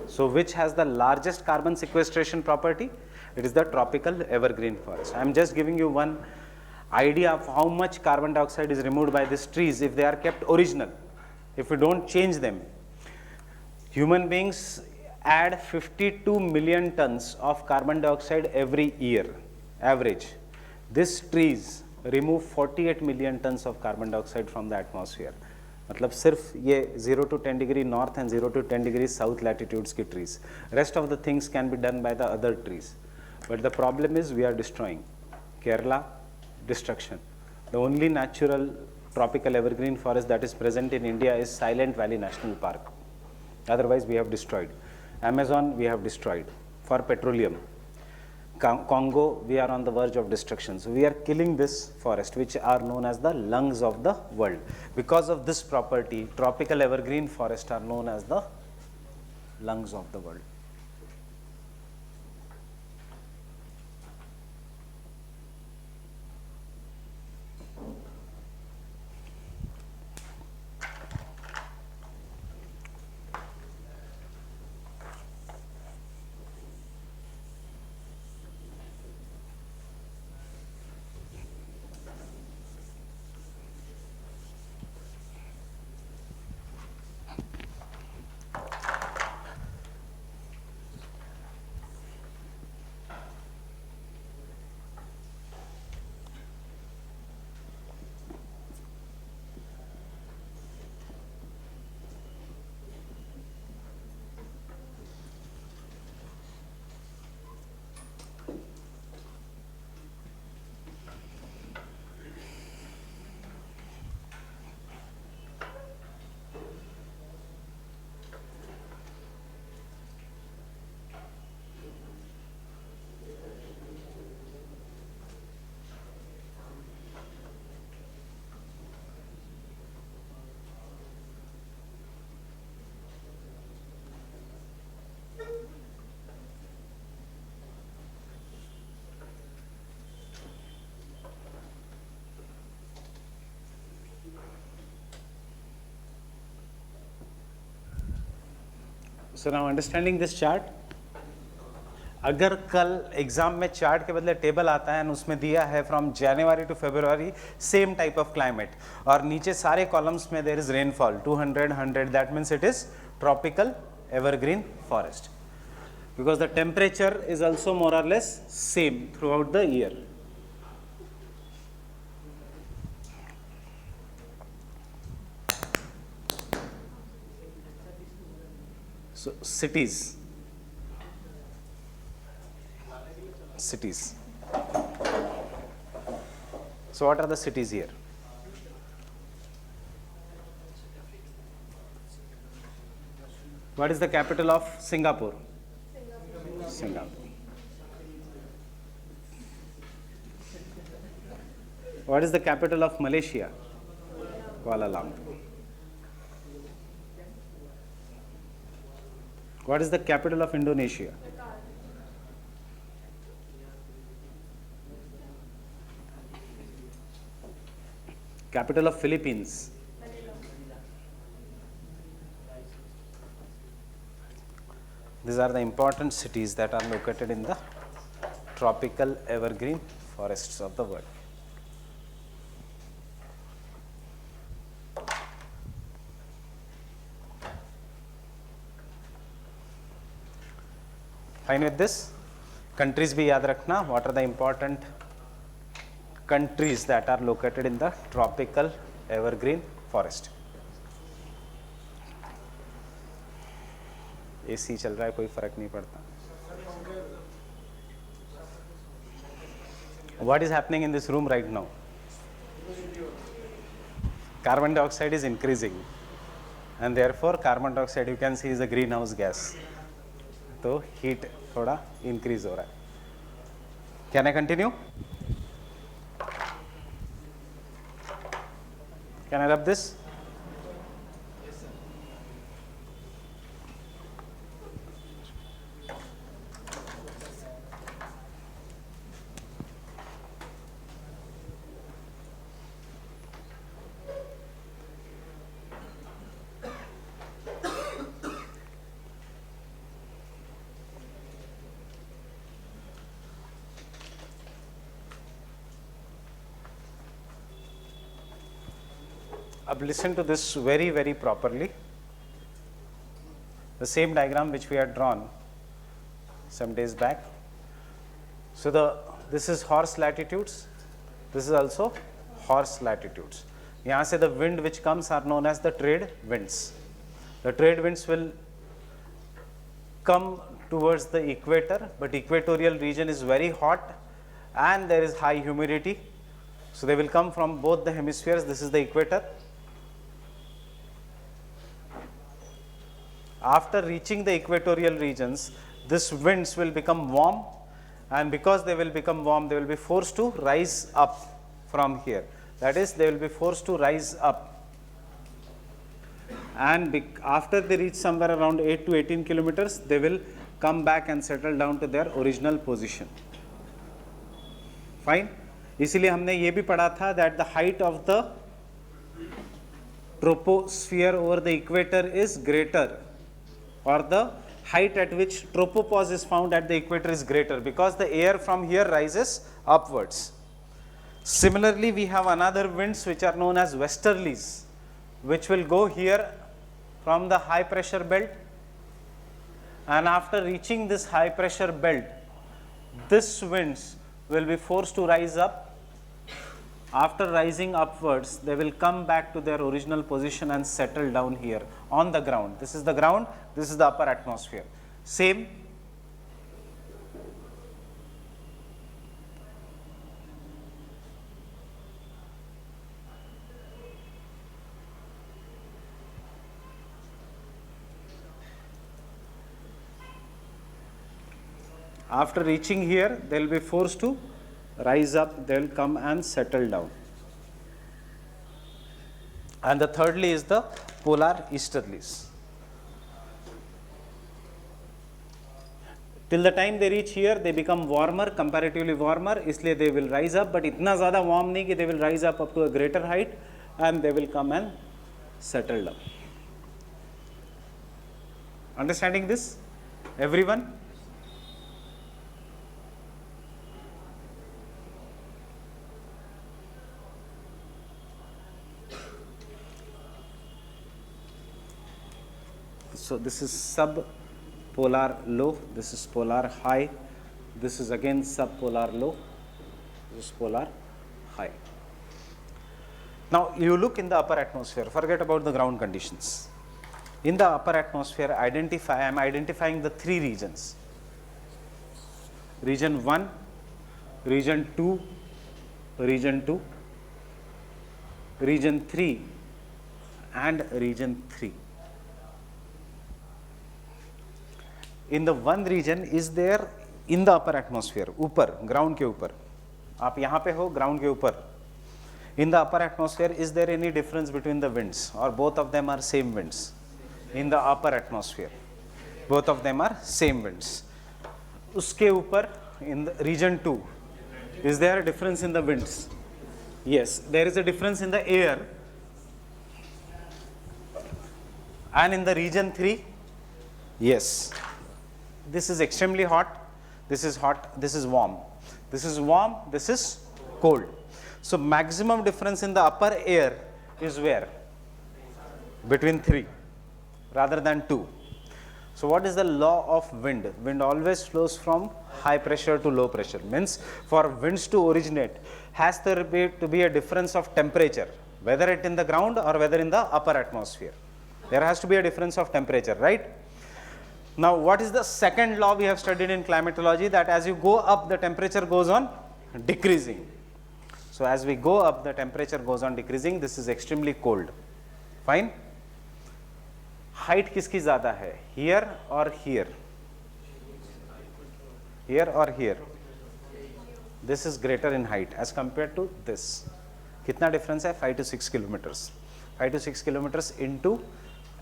So which has the largest carbon sequestration property? It is the tropical evergreen forest. I am just giving you one idea of how much carbon dioxide is removed by these trees if they are kept original, if we don't change them. Human beings add 52 million tons of carbon dioxide every year, average. These trees remove 48 million tons of carbon dioxide from the atmosphere. मतलब सिर्फ ये 0 to 10 degree north and 0 to 10 degree south latitudes की trees. Rest of the things can be done by the other trees. But the problem is we are destroying. Kerala, destruction. The only natural tropical evergreen forest that is present in India is Silent Valley National Park. Otherwise we have destroyed. Amazon we have destroyed for petroleum. Congo, we are on the verge of destruction. So we are killing this forest, which are known as the lungs of the world. Because of this property, tropical evergreen forests are known as the lungs of the world. So now understanding this chart, अगर कल exam में chart के बदले table आता है और उसमें दिया है from January to February same type of climate और नीचे सारे कॉलम्स में there is rainfall 200 100, that means it is tropical evergreen forest because the temperature is also more or less same throughout the year. So cities. Cities. So what are the cities here? What is the capital of Singapore? Singapore. What is the capital of Malaysia? Kuala Lumpur. What is the capital of Indonesia? Capital of Philippines? These are the important cities that are located in the tropical evergreen forests of the world. Fine with this? Countries bhi yaad rakhna. What are the important countries that are located in the tropical evergreen forest? AC चल रहा है, कोई फर्क नहीं पड़ता. What is happening in this room right now? Carbon dioxide is increasing, and therefore carbon dioxide you can see is a greenhouse gas. तो heat थोड़ा increase हो रहा है. Can I continue? Can I rub this? अब listen to this very, very properly. The same diagram which we had drawn some days back. So this is horse latitudes. This is also horse latitudes. यहाँ से the wind which comes are known as the trade winds. The trade winds will come towards the equator, but equatorial region is very hot and there is high humidity. So they will come from both the hemispheres. This is the equator. After reaching the equatorial regions, these winds will become warm, and because they will become warm, they will be forced to rise up from here. That is, they will be forced to rise up. And after they reach somewhere around 8 to 18 kilometers, they will come back and settle down to their original position. Fine? इसीलिए हमने ये भी पढ़ा था that the height of the troposphere over the equator is greater, or the height at which tropopause is found at the equator is greater, because the air from here rises upwards. Similarly, we have another winds which are known as westerlies, which will go here from the high pressure belt, and after reaching this high pressure belt, these winds will be forced to rise up. After rising upwards, they will come back to their original position and settle down here on the ground. This is the ground, this is the upper atmosphere. Same. After reaching here, they will be forced to rise up, they will come and settle down. And the thirdly is the polar easterlies. Till the time they reach here, they become warmer, comparatively warmer, इसलिए they will rise up, but इतना ज़्यादा warm नहीं कि they will rise up to a greater height, and they will come and settle down. Understanding this, everyone? So this is subpolar low, this is polar high, this is again subpolar low, this is polar high. Now you look in the upper atmosphere, forget about the ground conditions. In the upper atmosphere, I am identifying the three regions. Region 1, region 2, region 3 and region 3. In the one region is there in the upper atmosphere, ऊपर, ground के ऊपर. आप यहाँ पे हो, ground के ऊपर. In the upper atmosphere, is there any difference between the winds, or both of them are same winds? In the upper atmosphere, both of them are same winds. उसके ऊपर, in the region 2, is there a difference in the winds? Yes, there is a difference in the air. And in the region 3, yes, this is extremely hot, this is hot, this is warm. This is warm, this is cold. So maximum difference in the upper air is where? Between 3 rather than 2. So what is the law of wind? Wind always flows from high pressure to low pressure. Means for winds to originate, has there to be a difference of temperature, whether it in the ground or whether in the upper atmosphere. There has to be a difference of temperature, right? Now what is the second law we have studied in climatology? That as you go up, the temperature goes on decreasing. So as we go up, the temperature goes on decreasing. This is extremely cold. Fine. Height किसकी ज़्यादा है? Here or here? Here or here? This is greater in height as compared to this. कितना difference है? 5 to 6 kilometers. 5 to 6 kilometers into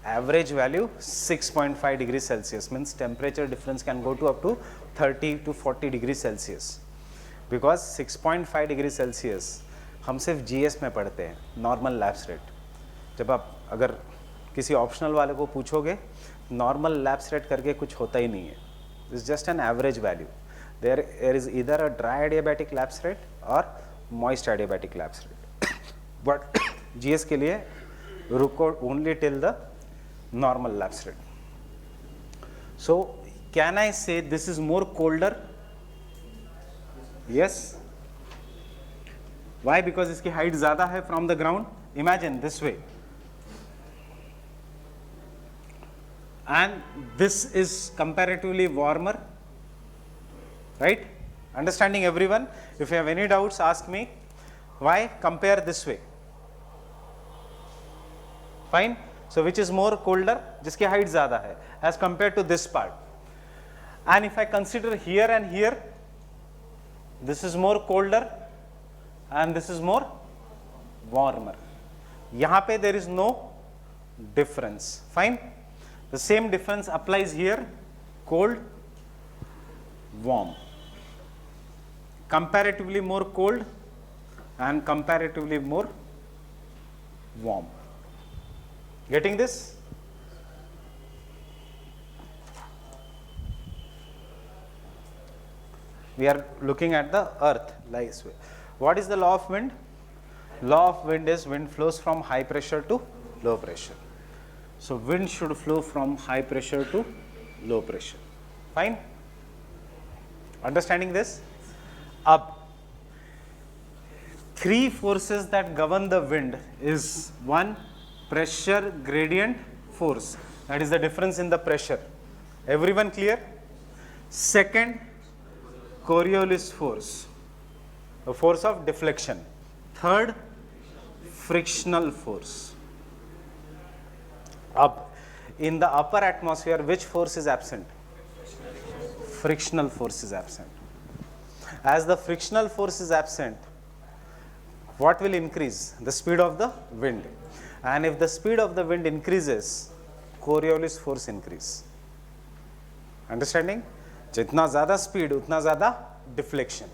average value 6.5 degrees Celsius. Means temperature difference can go to up to 30 to 40 degrees Celsius. Because 6.5 degrees Celsius हम सिर्फ GS में पढ़ते हैं, normal lapse rate. जब आप अगर किसी ऑप्शनल वाले को पूछोगे, नॉर्मल लैप्स रेट करके कुछ होता ही नहीं है. It's just an average value. There is either a dry adiabatic lapse rate or moist adiabatic lapse rate. But GS के लिए रुको only till the normal lapse rate. So can I say this is more colder? Yes. Why? Because इसकी height ज़्यादा है from the ground. Imagine this way. And this is comparatively warmer, right? Understanding everyone? If you have any doubts, ask me. Why? Compare this way. Fine. So which is more colder? जिसकी height ज़्यादा है as compared to this part. And if I consider here and here, this is more colder and this is more warmer. यहाँ पे there is no difference. Fine. The same difference applies here, cold, warm. Comparatively more cold and comparatively more warm. Getting this? We are looking at the earth like this way. What is the law of wind? Law of wind is wind flows from high pressure to low pressure. So wind should flow from high pressure to low pressure. Fine. Understanding this? Up. Three forces that govern the wind is: one, pressure gradient force. That is the difference in the pressure. Everyone clear? Second, Coriolis force, the force of deflection. Third, frictional force. Up. In the upper atmosphere, which force is absent? Frictional force is absent. As the frictional force is absent, what will increase? The speed of the wind. And if the speed of the wind increases, Coriolis force increase. Understanding? जितना ज़्यादा speed, उतना ज़्यादा deflection.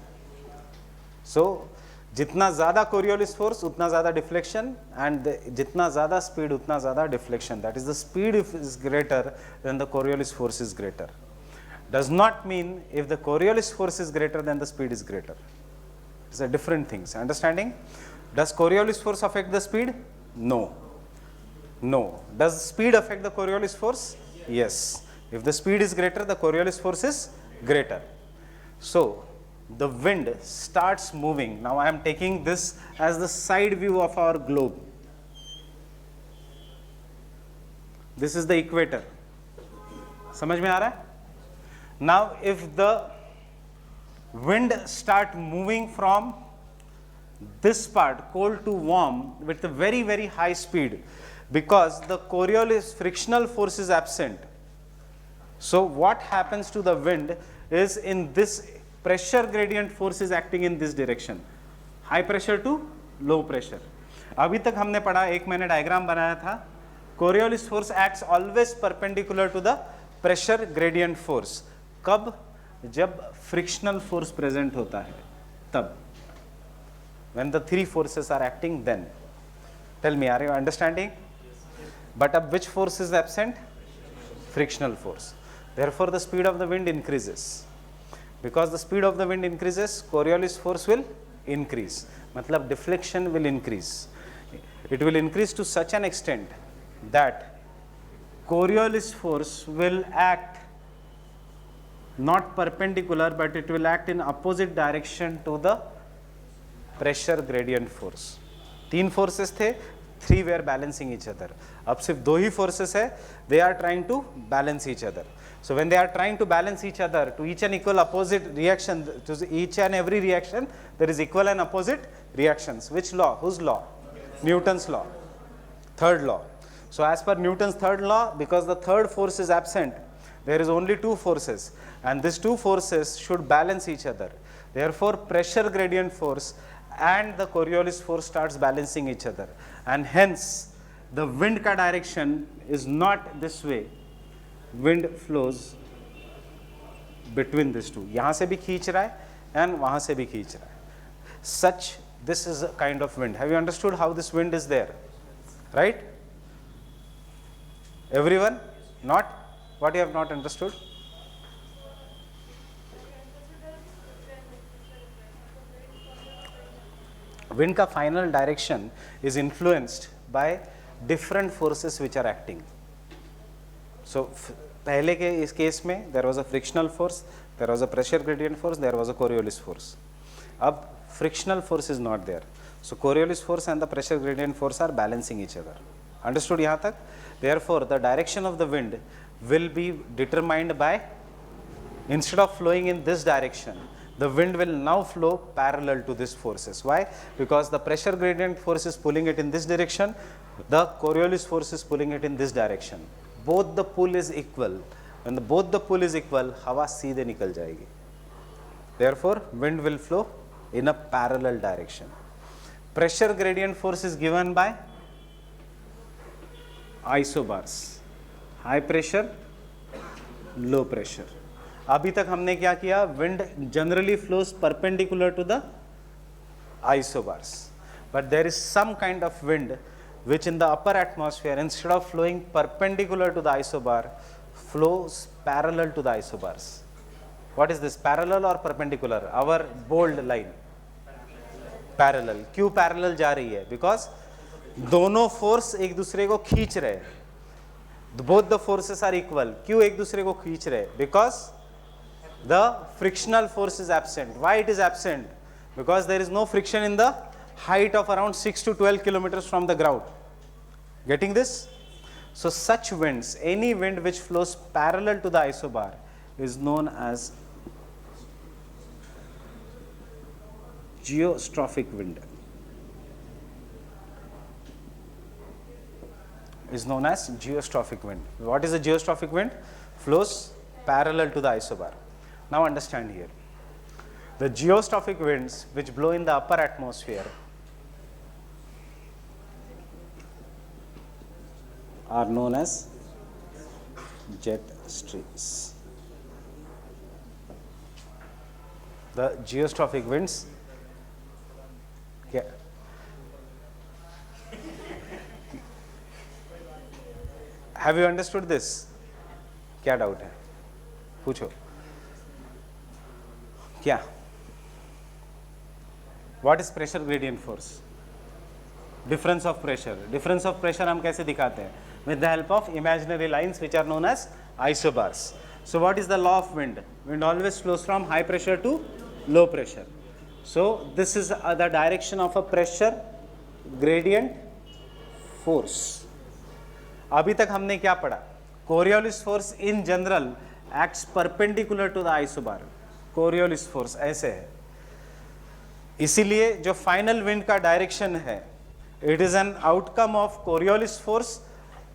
So जितना ज़्यादा Coriolis force, उतना ज़्यादा deflection, and जितना ज़्यादा speed, उतना ज़्यादा deflection. That is, the speed is greater, then the Coriolis force is greater. Does not mean if the Coriolis force is greater, then the speed is greater. It's a different things. Understanding? Does Coriolis force affect the speed? No. No. Does speed affect the Coriolis force? Yes. If the speed is greater, the Coriolis force is greater. So the wind starts moving. Now I am taking this as the side view of our globe. this is the equator. समझ में आ रहा है? Now if the wind start moving from this part, cold to warm, with a very very high speed, because the Coriolis frictional force is absent. So what happens to the wind is, in this pressure gradient force is acting in this direction, high pressure to low pressure. अभी तक हमने पढ़ा, एक मैंने diagram बनाया था, Coriolis force acts always perpendicular to the pressure gradient force. कब? जब frictional force present होता है, तब. When the three forces are acting, then. Tell me, are you understanding? But अब which force is absent? Frictional force. Therefore the speed of the wind increases. Because the speed of the wind increases, Coriolis force will increase. मतलब deflection will increase. It will increase to such an extent that Coriolis force will act not perpendicular, but it will act in opposite direction to the pressure gradient force. तीन forces थे, three were balancing each other. अब सिर्फ दो ही forces है, they are trying to balance each other. So when they are trying to balance each other, to each and equal opposite reaction, to each and every reaction, there is equal and opposite reactions. Which law? Whose law? Newton's law. Third law. So as per Newton's third law, because the third force is absent, there is only two forces, and these two forces should balance each other. Therefore pressure gradient force and the Coriolis force starts balancing each other, and hence the wind ka direction is not this way. Wind flows between these two. यहाँ से भी खींच रहा है and वहाँ से भी खींच रहा है. Such, this is a kind of wind. Have you understood how this wind is there? Right? Everyone? Not? What you have not understood? Wind का final direction is influenced by different forces which are acting. So पहले के इस case में there was a frictional force, there was a pressure gradient force, there was a Coriolis force. अब frictional force is not there. So Coriolis force and the pressure gradient force are balancing each other. Understood यहाँ तक? Therefore the direction of the wind will be determined by, instead of flowing in this direction, the wind will now flow parallel to these forces. Why? Because the pressure gradient force is pulling it in this direction, the Coriolis force is pulling it in this direction. Both the pull is equal. When both the pull is equal, हवा सीधे निकल जाएगी. Therefore wind will flow in a parallel direction. Pressure gradient force is given by isobars. High pressure, low pressure. अभी तक हमने क्या किया? Wind generally flows perpendicular to the isobars, but there is some kind of wind which in the upper atmosphere, instead of flowing perpendicular to the isobar, flows parallel to the isobars. What is this? Parallel or perpendicular? Our bold line. Parallel. क्यों parallel जा रही है? Because दोनों force एक दूसरे को खींच रहे हैं. Both the forces are equal. क्यों एक दूसरे को खींच रहे हैं? Because the frictional force is absent. Why it is absent? Because there is no friction in the height of around 6 to 12 kilometers from the ground. Getting this? So such winds, any wind which flows parallel to the isobar, is known as geostrophic wind. Is known as geostrophic wind. What is a geostrophic wind? Flows parallel to the isobar. Now understand here. The geostrophic winds which blow in the upper atmosphere are known as jet streams. The geostrophic winds, have you understood this? क्या doubt है? पूछो. क्या? What is pressure gradient force? Difference of pressure. Difference of pressure हम कैसे दिखाते हैं? With the help of imaginary lines which are known as isobars. So what is the law of wind? Wind always flows from high pressure to low pressure. So this is the direction of a pressure gradient force. अभी तक हमने क्या पढ़ा? Coriolis force in general acts perpendicular to the isobar. Coriolis force ऐसे है, इसीलिए जो final wind का डायरेक्शन है it is an outcome of Coriolis force,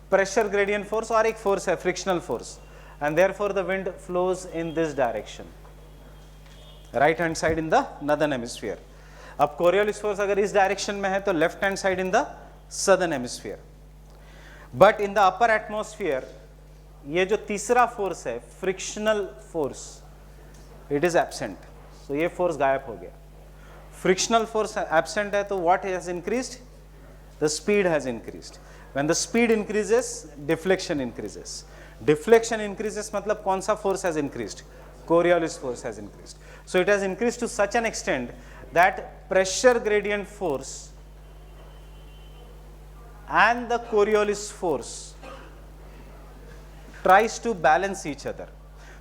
pressure gradient force और एक फोर्स है frictional force, and therefore the wind flows in this direction, right hand side in the northern hemisphere. अब Coriolis force अगर इस direction में है तो left hand side in the southern hemisphere. But in the upper atmosphere ये जो तीसरा force है frictional force, it is absent. सो ये फोर्स गायब हो गया. फ्रिक्शनल फोर्स एब्सेंट है तो what has increased? The speed has increased. When the speed increases deflection increases. Deflection increases मतलब कौन सा force has increased? Coriolis force has increased. So it has increased to such an extent that pressure gradient force and the Coriolis force tries to balance each other.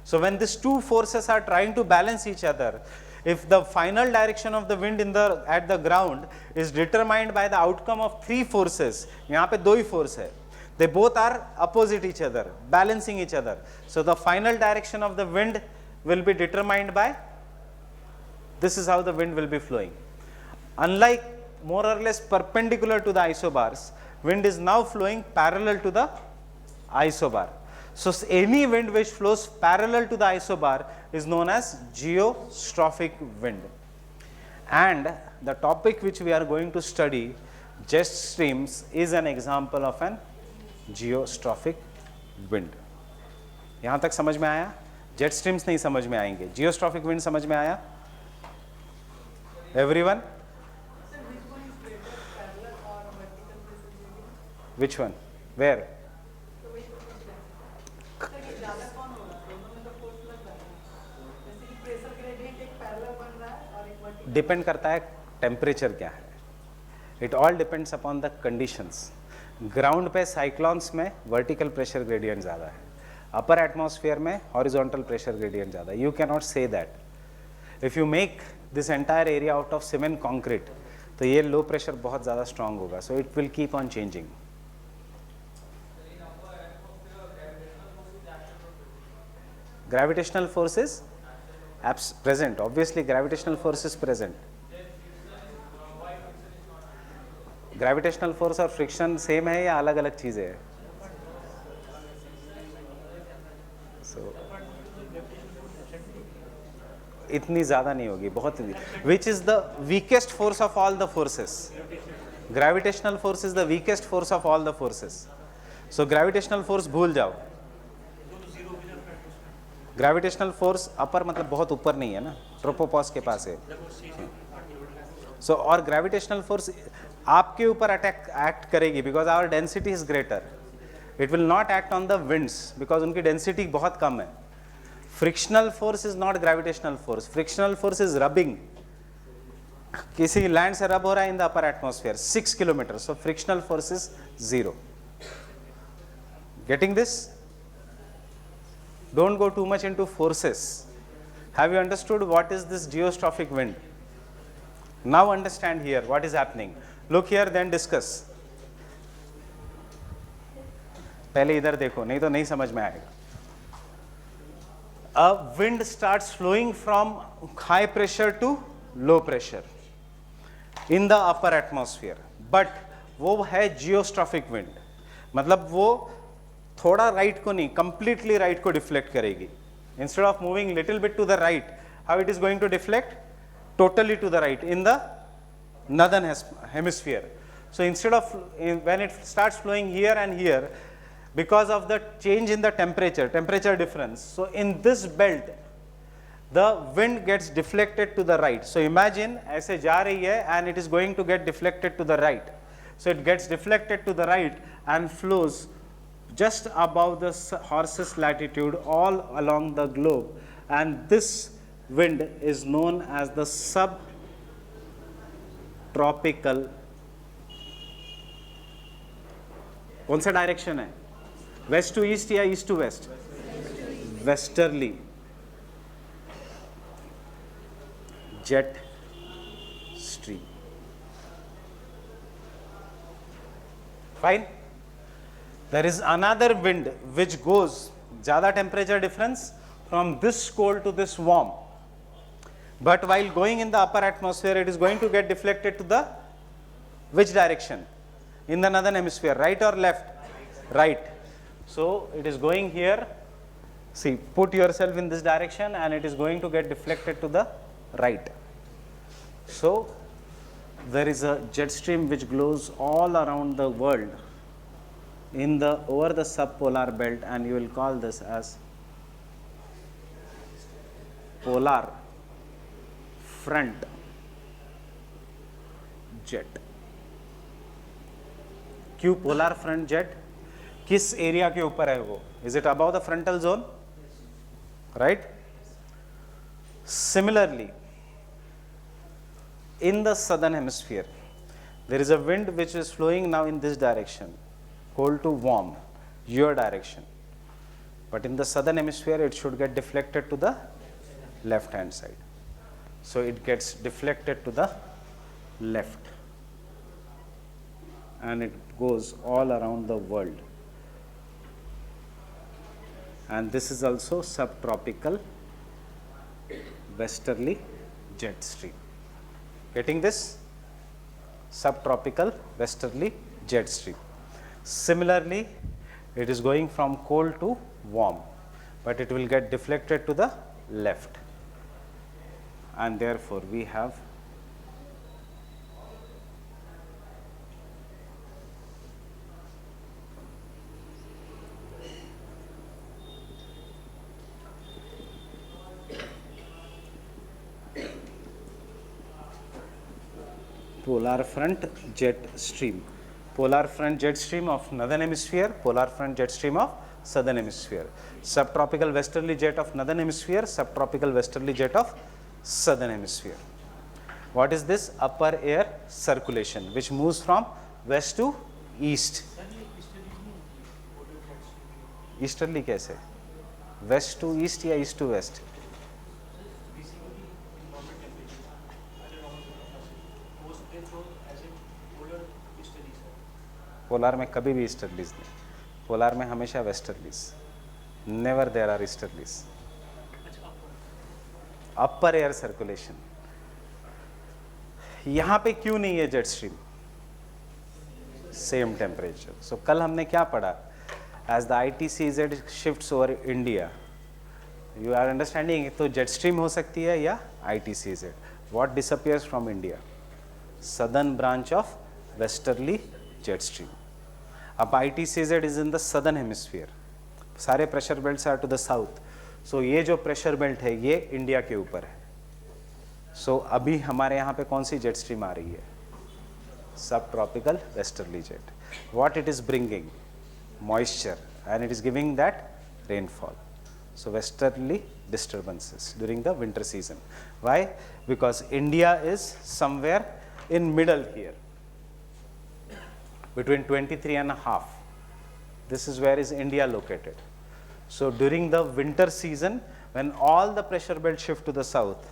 So when these two forces are trying to balance each other, if the final direction of the wind at the ground is determined by the outcome of three forces, यहाँ पे दो ही force है, they both are opposite each other, balancing each other. So the final direction of the wind will be determined by, this is how the wind will be flowing. Unlike more or less perpendicular to the isobars, wind is now flowing parallel to the isobar. So any wind which flows parallel to the isobar is known as geostrophic wind. And the topic which we are going to study, jet streams, is an example of an geostrophic wind. यहाँ तक समझ में आया? Jet streams नहीं समझ में आएंगे, geostrophic wind समझ में आया? Everyone? Which one? Where? Depend करता है टेम्परेचर क्या है. It all depends upon the conditions. Ground पे साइक्लोन्स में वर्टिकल प्रेशर ग्रेडियंट ज़्यादा है, अपर एटमॉस्फेयर में हॉरिजॉन्टल प्रेशर ग्रेडियंट ज़्यादा. You can not say that. If you make this entire area out of cement concrete तो ये low pressure बहुत ज़्यादा स्ट्रांग होगा. So it will keep on changing. Gravitational force is present. Obviously gravitational force is present. Gravitational force और friction same है या अलग अलग चीज़ें हैं? इतनी ज़्यादा नहीं होगी, बहुत. Which is the weakest force of all the forces? Gravitational force is the weakest force of all the forces. So gravitational force भूल जाओ. ग्रेविटेशनल फोर्स अपर मतलब बहुत ऊपर नहीं है ना, ट्रोपोपॉज के पास है. सो और ग्रेविटेशनल फोर्स आपके ऊपर एक्ट करेगी because our density is greater. It will not act on the winds because उनकी डेंसिटी बहुत कम है. Frictional force is not gravitational force. Frictional force is rubbing. किसी लैंड से रब हो रहा है in the upper atmosphere 6 kilometre, so frictional force is 0. Getting this? Don't go too much into forces. Have you understood what is this geostrophic wind? Now understand here what is happening. Look here, then discuss. पहले इधर देखो, नहीं तो नहीं समझ में आएगा. A wind starts flowing from high pressure to low pressure in the upper atmosphere, but वो है geostrophic wind. मतलब वो थोड़ा राइट को नहीं, कंप्लीटली राइट को डिफ्लेक्ट करेगी. Instead of moving little bit to the right, how it is going to deflect? Totally to the right in the northern hemisphere. So instead of when it starts flowing here and here, because of the change in the temperature difference, so in this belt the wind gets deflected to the right. So imagine ऐसे जा रही है and it is going to get deflected to the right. So it gets deflected to the right and flows just above the horse's latitude all along the globe, and this wind is known as the subtropical. कौन सा direction है? West to east या east to west? Westerly. Jet stream. Fine. there is another wind which goes ज़्यादा temperature difference from this cold to this warm, but while going in the upper atmosphere it is going to get deflected to the which direction in the northern hemisphere, right or left? Right. So it is going here, see, put yourself in this direction and it is going to get deflected to the right. So there is a jet stream which glows all around the world in the over the subpolar belt, and you will call this as polar front jet. क्यों polar front jet? किस area के ऊपर है वो? Is it above the frontal zone, right? Similarly in the southern hemisphere there is a wind which is flowing now in this direction, cold to warm, your direction, but in the southern hemisphere it should get deflected to the left hand side, so it gets deflected to the left and it goes all around the world, and this is also subtropical westerly jet stream. Getting this? Subtropical westerly jet stream. Similarly, it is going from cold to warm, but it will get deflected to the left, and therefore we have polar front jet stream. Polar front jet stream of northern hemisphere, polar front jet stream of southern hemisphere. Subtropical westerly jet of northern hemisphere, subtropical westerly jet of southern hemisphere. What is this? Upper air circulation which moves from west to east. Easterly कैसे? West to east या east to west? Polar में कभी भी easterlies नहीं, polar में हमेशा westerlies, never there are easterlies. Upper air circulation. यहां पे क्यों नहीं है jet stream? Same temperature. So कल हमने क्या पढ़ा? As the ITCZ shifts over India, you are understanding, तो जेट स्ट्रीम हो सकती है या ITCZ. What disappears from India? Southern branch of westerly jet stream. अब ITCZ is in the southern hemisphere, सारे pressure belts are to the south, so ये जो pressure belt है ये इंडिया के ऊपर है. सो अभी हमारे यहाँ पे कौन सी जेट स्ट्रीम आ रही है? सब tropical westerly jet. What it is bringing? Moisture, and it is giving that rainfall. So westerly disturbances during the winter season. Why? Because India is somewhere in middle here, between 23.5. This is where is India located. So during the winter season, when all the pressure belt shift to the south,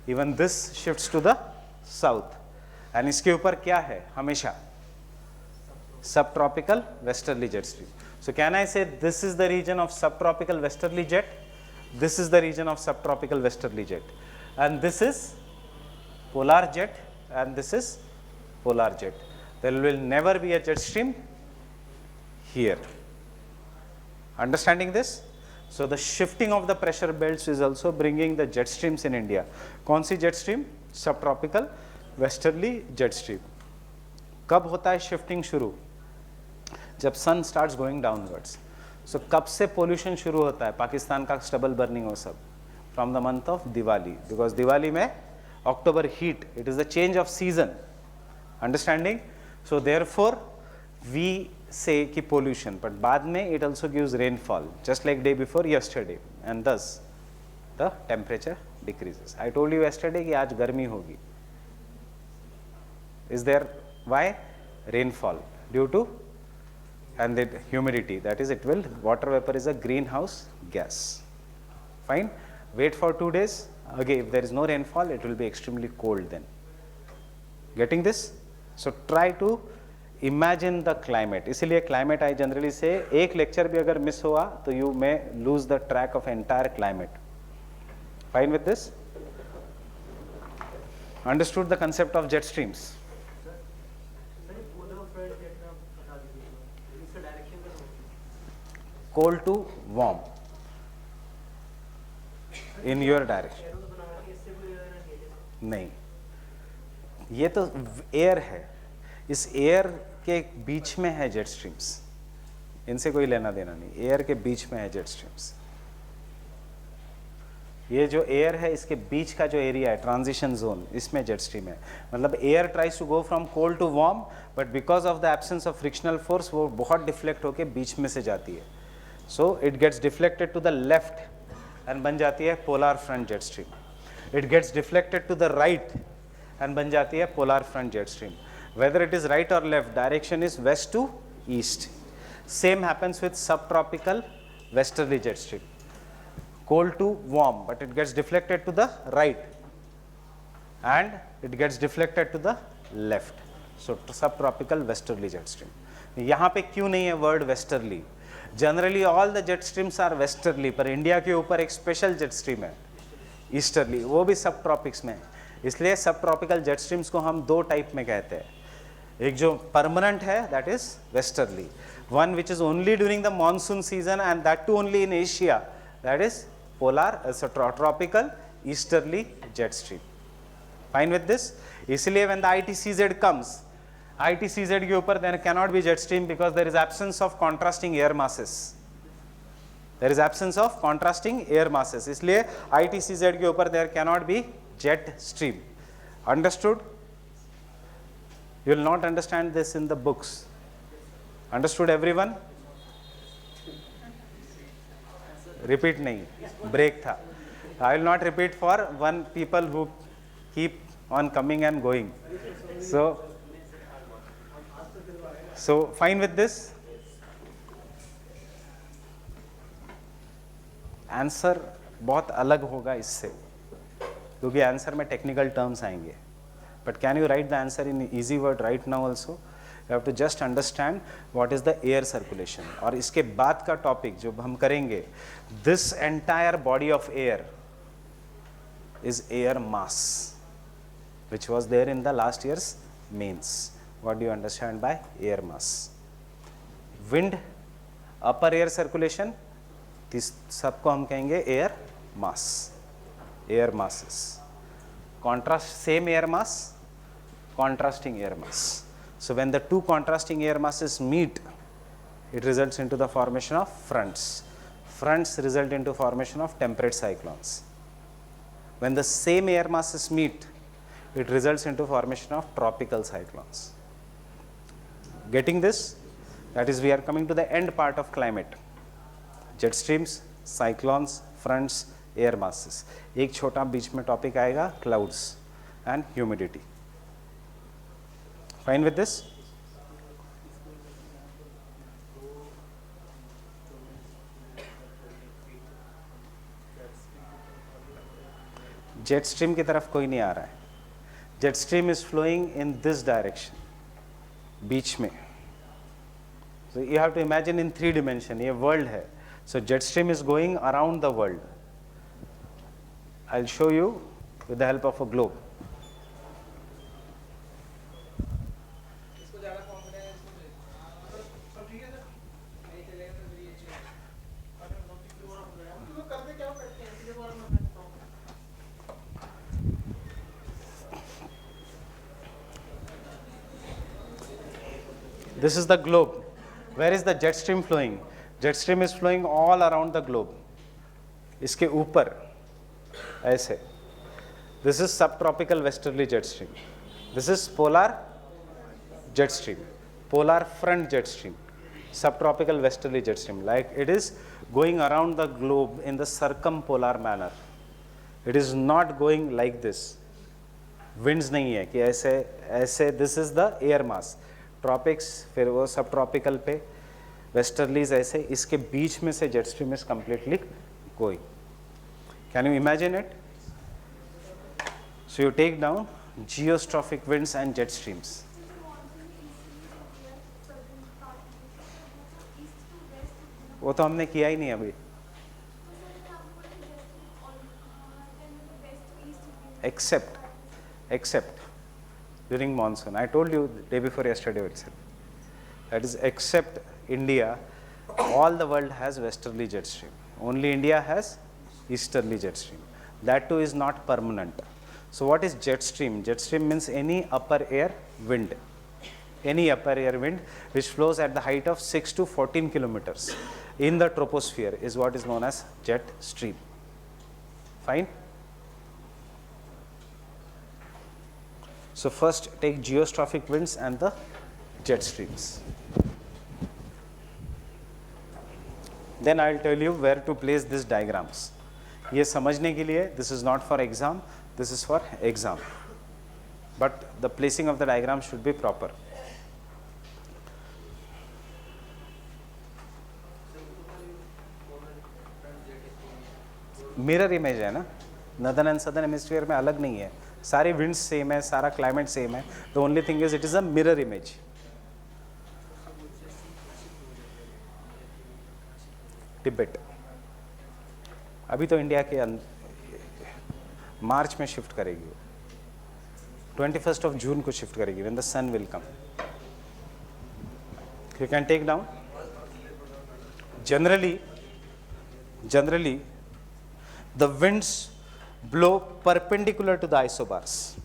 even this shifts to the south, and इसके ऊपर क्या है हमेशा? Subtropical westerly jet stream. So can I say this is the region of subtropical westerly jet? This is the region of subtropical westerly jet, and this is polar jet, and this is polar jet. There will never be a jet stream here. Understanding this? So the shifting of the pressure belts is also bringing the jet streams in India. कौन सी jet stream? Subtropical westerly jet stream. कब होता है shifting शुरू? जब sun starts going downwards. So कब से pollution शुरू होता है? पाकिस्तान का stubble burning हो सब. From the month of Diwali, because Diwali में October heat, it is the change of season. Understanding? So therefore we say कि pollution, but बाद में it also gives rainfall, just like day before yesterday, and thus the temperature decreases. I told you yesterday कि आज गर्मी होगी. Is there? Why? Rainfall due to, and the humidity, that is, it will, water vapor is a greenhouse gas. Fine. Wait for 2 days. Again, if there is no rainfall, it will be extremely cold then. Getting this? So try to imagine the climate, इसीलिए climate I generally say एक lecture भी अगर miss हुआ तो you may lose the track of entire climate. Fine with this? Understood the concept of jet streams? Cold to warm in your direction. नहीं, ये तो air है, इस एयर के बीच में है जेट स्ट्रीम्स, इनसे कोई लेना देना नहीं. एयर के बीच में है जेट स्ट्रीम्स. ये जो एयर है इसके बीच का जो एरिया है ट्रांजिशन जोन, इसमें जेट स्ट्रीम है. मतलब air tries to go from cold to warm, but because of the absence of frictional force वो बहुत डिफ्लेक्ट होकर बीच में से जाती है. So it gets deflected to the left and बन जाती है polar front jet stream. It gets deflected to the right and बन जाती है polar front jet stream. Whether it is right or left, direction is west to east. Same happens with subtropical westerly jet stream. Cold to warm, but it gets deflected to the right and it gets deflected to the left. So subtropical westerly jet stream. यहाँ पे क्यों नहीं है word westerly? Generally all the jet streams are westerly, पर India के ऊपर एक special jet stream है easterly, वो भी subtropics में है. इसलिए subtropical jet streams को हम दो टाइप में कहते हैं. एक जो परमानेंट है that is westerly, one which is only during the monsoon season and that too only in Asia, that is polar tropical easterly jet stream. Fine with this? इसलिए when the ITCZ comes, ITCZ के ऊपर there can not be jet stream because there is absence of contrasting air masses. There is absence of contrasting air masses, इसलिए ITCZ के ऊपर there can not be jet stream. Understood? You will not understand this in the books. Understood everyone? Repeat नहीं, break था. I will not repeat for one people who keep on coming and going. So fine with this? Answer बहुत अलग होगा इससे, क्योंकि answer में technical terms आएंगे. But can you write the answer in easy word right now also? You have to just understand what is the air circulation. और इसके बाद का टॉपिक जो हम करेंगे, this entire body of air is air mass, which was there in the last year's mains. What do you understand by air mass? Wind, upper air circulation, सबको हम कहेंगे air mass, air masses. Contrast, same air mass, contrasting air mass. So when the two contrasting air masses meet, it results into the formation of fronts. Fronts result into formation of temperate cyclones. When the same air masses meet, it results into formation of tropical cyclones. Getting this? That is, we are coming to the end part of climate. Jet streams, cyclones, fronts, air masses. एक छोटा बीच में topic आएगा, clouds and humidity. Fine with this? Jet stream की तरफ कोई नहीं आ रहा है. Jet stream is flowing in this direction, बीच में. So you have to imagine in 3 dimension, ये वर्ल्ड है. So jet stream is going around the world. I'll show you with the help of a globe. This is the globe. Where is the jet stream flowing? Jet stream is flowing all around the globe. इसके ऊपर ऐसे. This is subtropical westerly jet stream. This is polar jet stream, polar front jet stream, subtropical westerly jet stream. Like it is going around the globe in the circumpolar manner. It is not going like this. Winds नहीं है कि ऐसे ऐसे. This is the air mass. Tropics, फिर वो subtropical पे, westerlies ऐसे. इसके बीच में से jet stream is completely going. Can you imagine it? So you take down geostrophic winds and jet streams. वो तो हमने किया ही नहीं अभी. Except during monsoon. I told you the day before yesterday itself. That is, except India, all the world has westerly jet stream. Only India has easterly jet stream. That too is not permanent. So what is jet stream? Jet stream means any upper air wind. Any upper air wind which flows at the height of 6 to 14 kilometers in the troposphere is what is known as jet stream. Fine? So first take geostrophic winds and the jet streams. Then I will tell you where to place these diagrams. ये समझने के लिए, this is not for exam, this is for exam. But the placing of the diagram should be proper. Mirror image है ना, northern and southern hemisphere में अलग नहीं है, सारी विंड्स सेम है, सारा क्लाइमेट सेम है. The only thing is it is a mirror image. Tibet अभी तो इंडिया के मार्च में शिफ्ट करेगी, 21st of June को शिफ्ट करेगी, when the sun will come. You can take down. Generally the winds blow perpendicular to the isobars.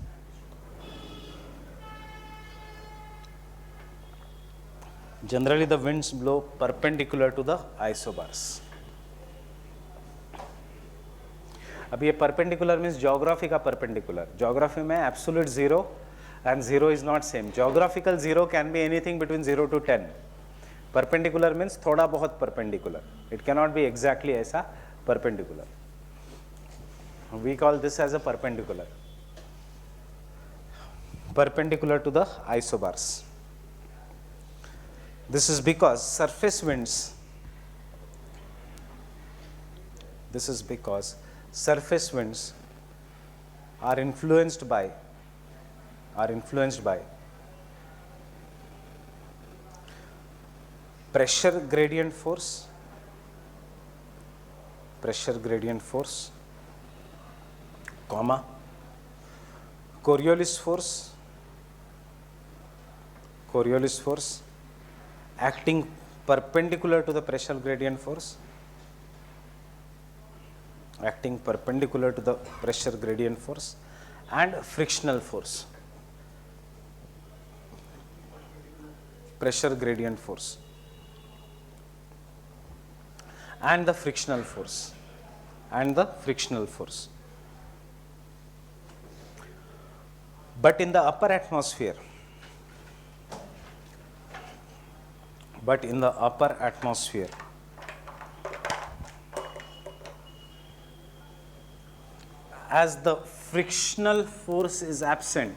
Generally the winds blow perpendicular to the isobars. अब ये perpendicular means geography का perpendicular. Geography में absolute zero and zero is not same. Geographical zero can be anything between 0 to 10. Perpendicular means थोड़ा बहुत perpendicular. It cannot be exactly ऐसा perpendicular. We call this as a perpendicular. Perpendicular to the isobars. This is because surface winds are influenced by pressure gradient force, comma, Coriolis force acting perpendicular to the pressure gradient force, and frictional force, pressure gradient force, and the frictional force, But in the upper atmosphere, as the frictional force is absent,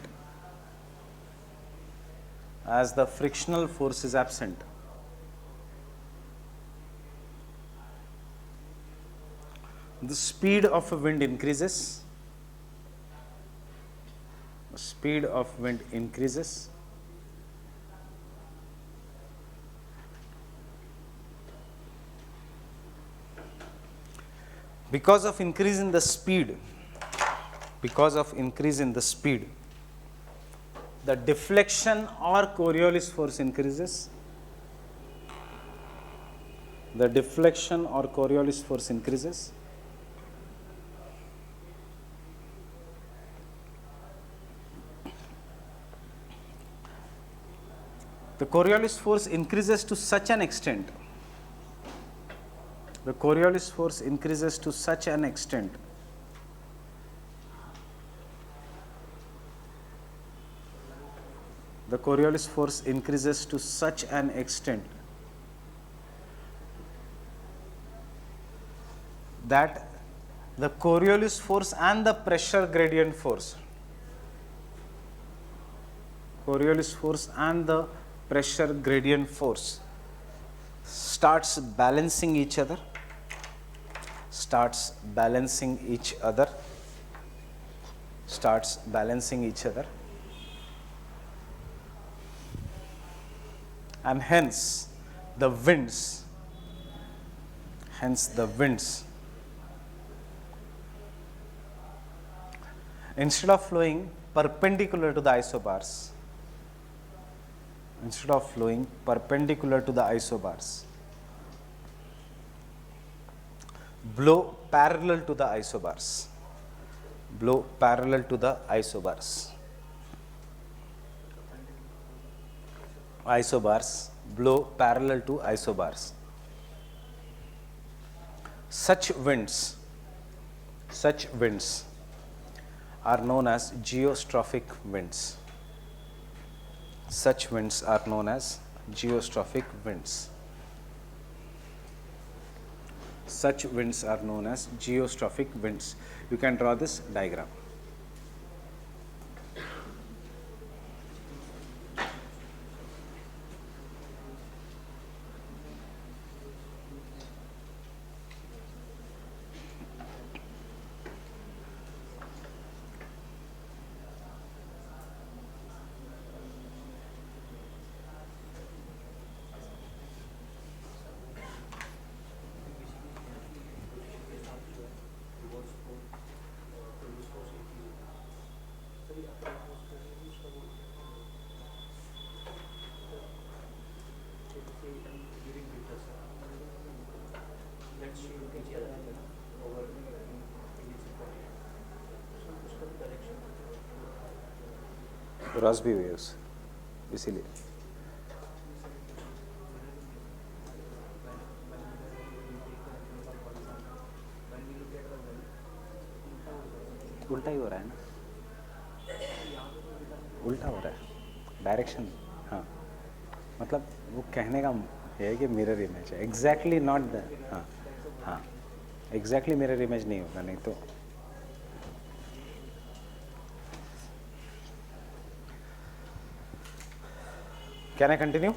the speed of a wind increases, because of increase in the speed, the deflection or Coriolis force increases. The Coriolis force increases to such an extent that the Coriolis force and the pressure gradient force starts balancing each other, and hence the winds hence the winds, instead of flowing perpendicular to the isobars, blow parallel to the isobars, blow parallel to the isobars, blow parallel to isobars. Such winds are known as geostrophic winds. Such winds are known as geostrophic winds. Such winds are known as geostrophic winds. You can draw this diagram. Cross भी हुए उस इसीलिए उल्टा ही हो रहा है ना, उल्टा हो रहा है डायरेक्शन. हाँ मतलब वो कहने का है कि मिरर इमेज है, एग्जैक्टली नॉट द. हाँ हाँ एग्जैक्टली मिरर इमेज नहीं होगा, नहीं तो. Can I continue?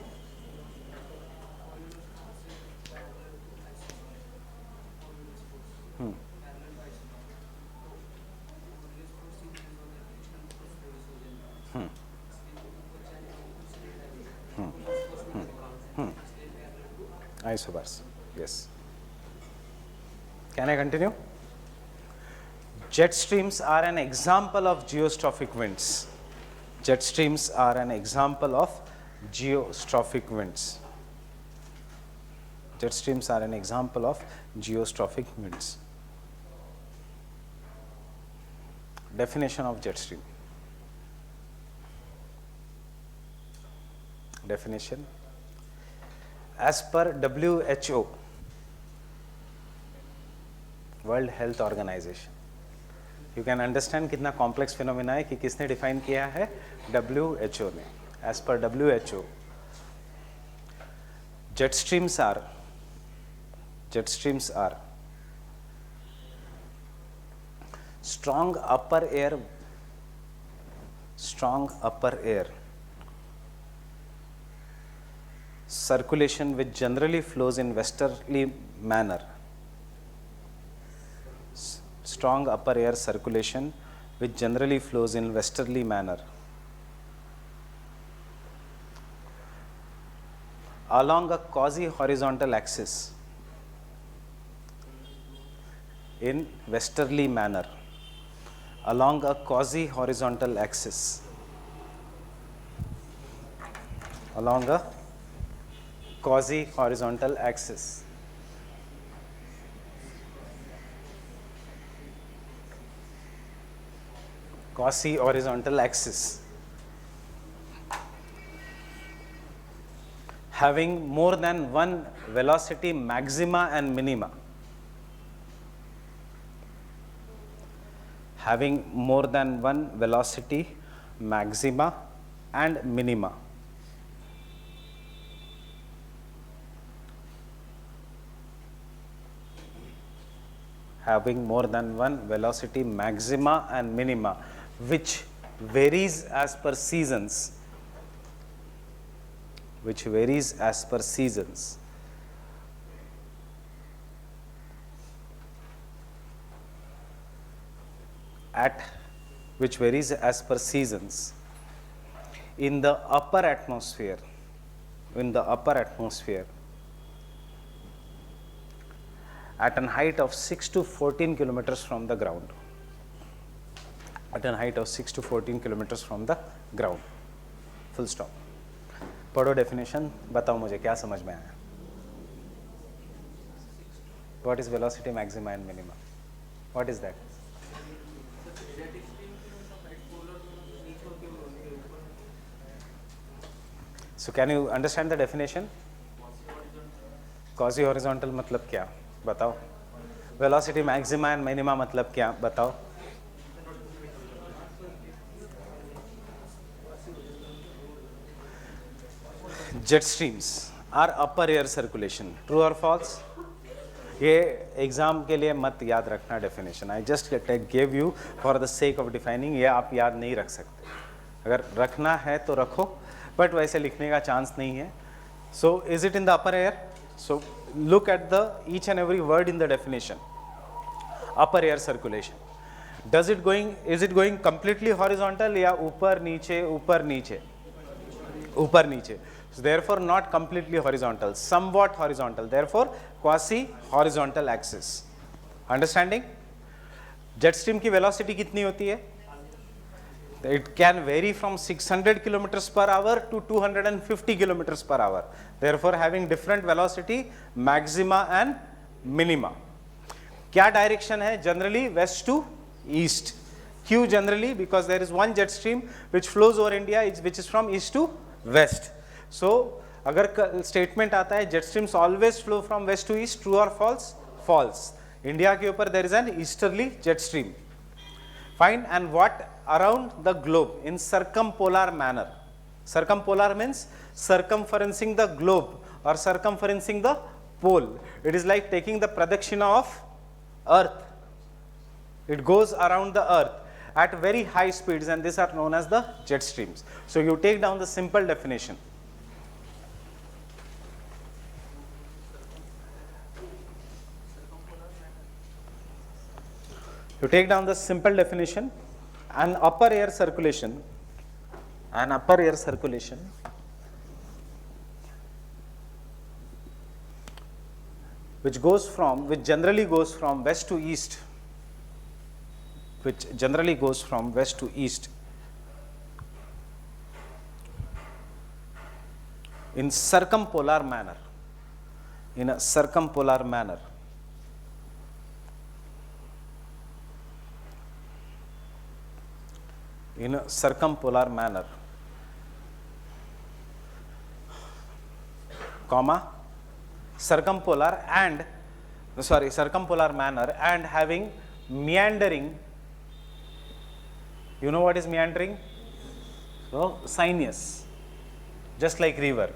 Isobars, yes. Can I continue? Jet streams are an example of geostrophic winds. Jet streams are an example of geostrophic winds. Jet streams are an example of geostrophic winds. Definition of jet stream. Definition. As per WHO, World Health Organization. You can understand कितना complex phenomena है कि किसने define किया है, WHO ने. As per WHO, jet streams are strong upper air circulation which generally flows in westerly manner. Strong upper air circulation which generally flows in westerly manner along a quasi-horizontal axis in westerly manner, along a quasi-horizontal axis, along a quasi-horizontal axis. Quasi-horizontal axis having more than one velocity maxima and minima. Having more than one velocity maxima and minima. Having more than one velocity maxima and minima, which varies as per seasons. Which varies as per seasons. Which varies as per seasons in the upper atmosphere, at an height of 6 to 14 kilometers from the ground. At an height of 6 to 14 kilometers from the ground. Full stop. पढ़ो definition, बताओ मुझे क्या समझ में आया. What is velocity maxima and minima? What is that? So can you understand the definition? Quasi horizontal मतलब क्या? बताओ. Velocity maxima and minima मतलब क्या? बताओ. Jet streams are upper air circulation. True or false? ये एग्जाम के लिए मत याद रखना definition. I just give you for the sake of defining. ये आप याद नहीं रख सकते. अगर रखना है तो रखो, बट वैसे लिखने का चांस नहीं है. So is it in the upper air? So look at the each and every word in the definition. Upper air circulation. Does it going, is it going completely horizontal या ऊपर नीचे ऊपर नीचे ऊपर नीचे? So therefore not completely horizontal, somewhat horizontal, therefore quasi horizontal axis. Understanding? Jet stream की velocity कितनी होती है? It can vary from 600 kilometers per hour to 250 kilometers per hour. Therefore having different velocity, maxima and minima. क्या direction है? Generally west to east. Q generally because there is one jet stream which flows over India which is from east to west. So अगर statement आता है jet streams always flow from west to east, true और false? False. India के ऊपर there is an easterly jet stream. Fine. And what around the globe in circumpolar manner. Circumpolar means circumferencing the globe or circumferencing the pole. It is like taking the pradakshina of earth. It goes around the earth at very high speeds and these are known as the jet streams. So you take down the simple definition. You take down the simple definition. An upper air circulation which generally goes from west to east, in circumpolar manner, in a circumpolar manner. In a circumpolar manner, comma, circumpolar manner and having meandering. You know what is meandering? So sinuous, just like river,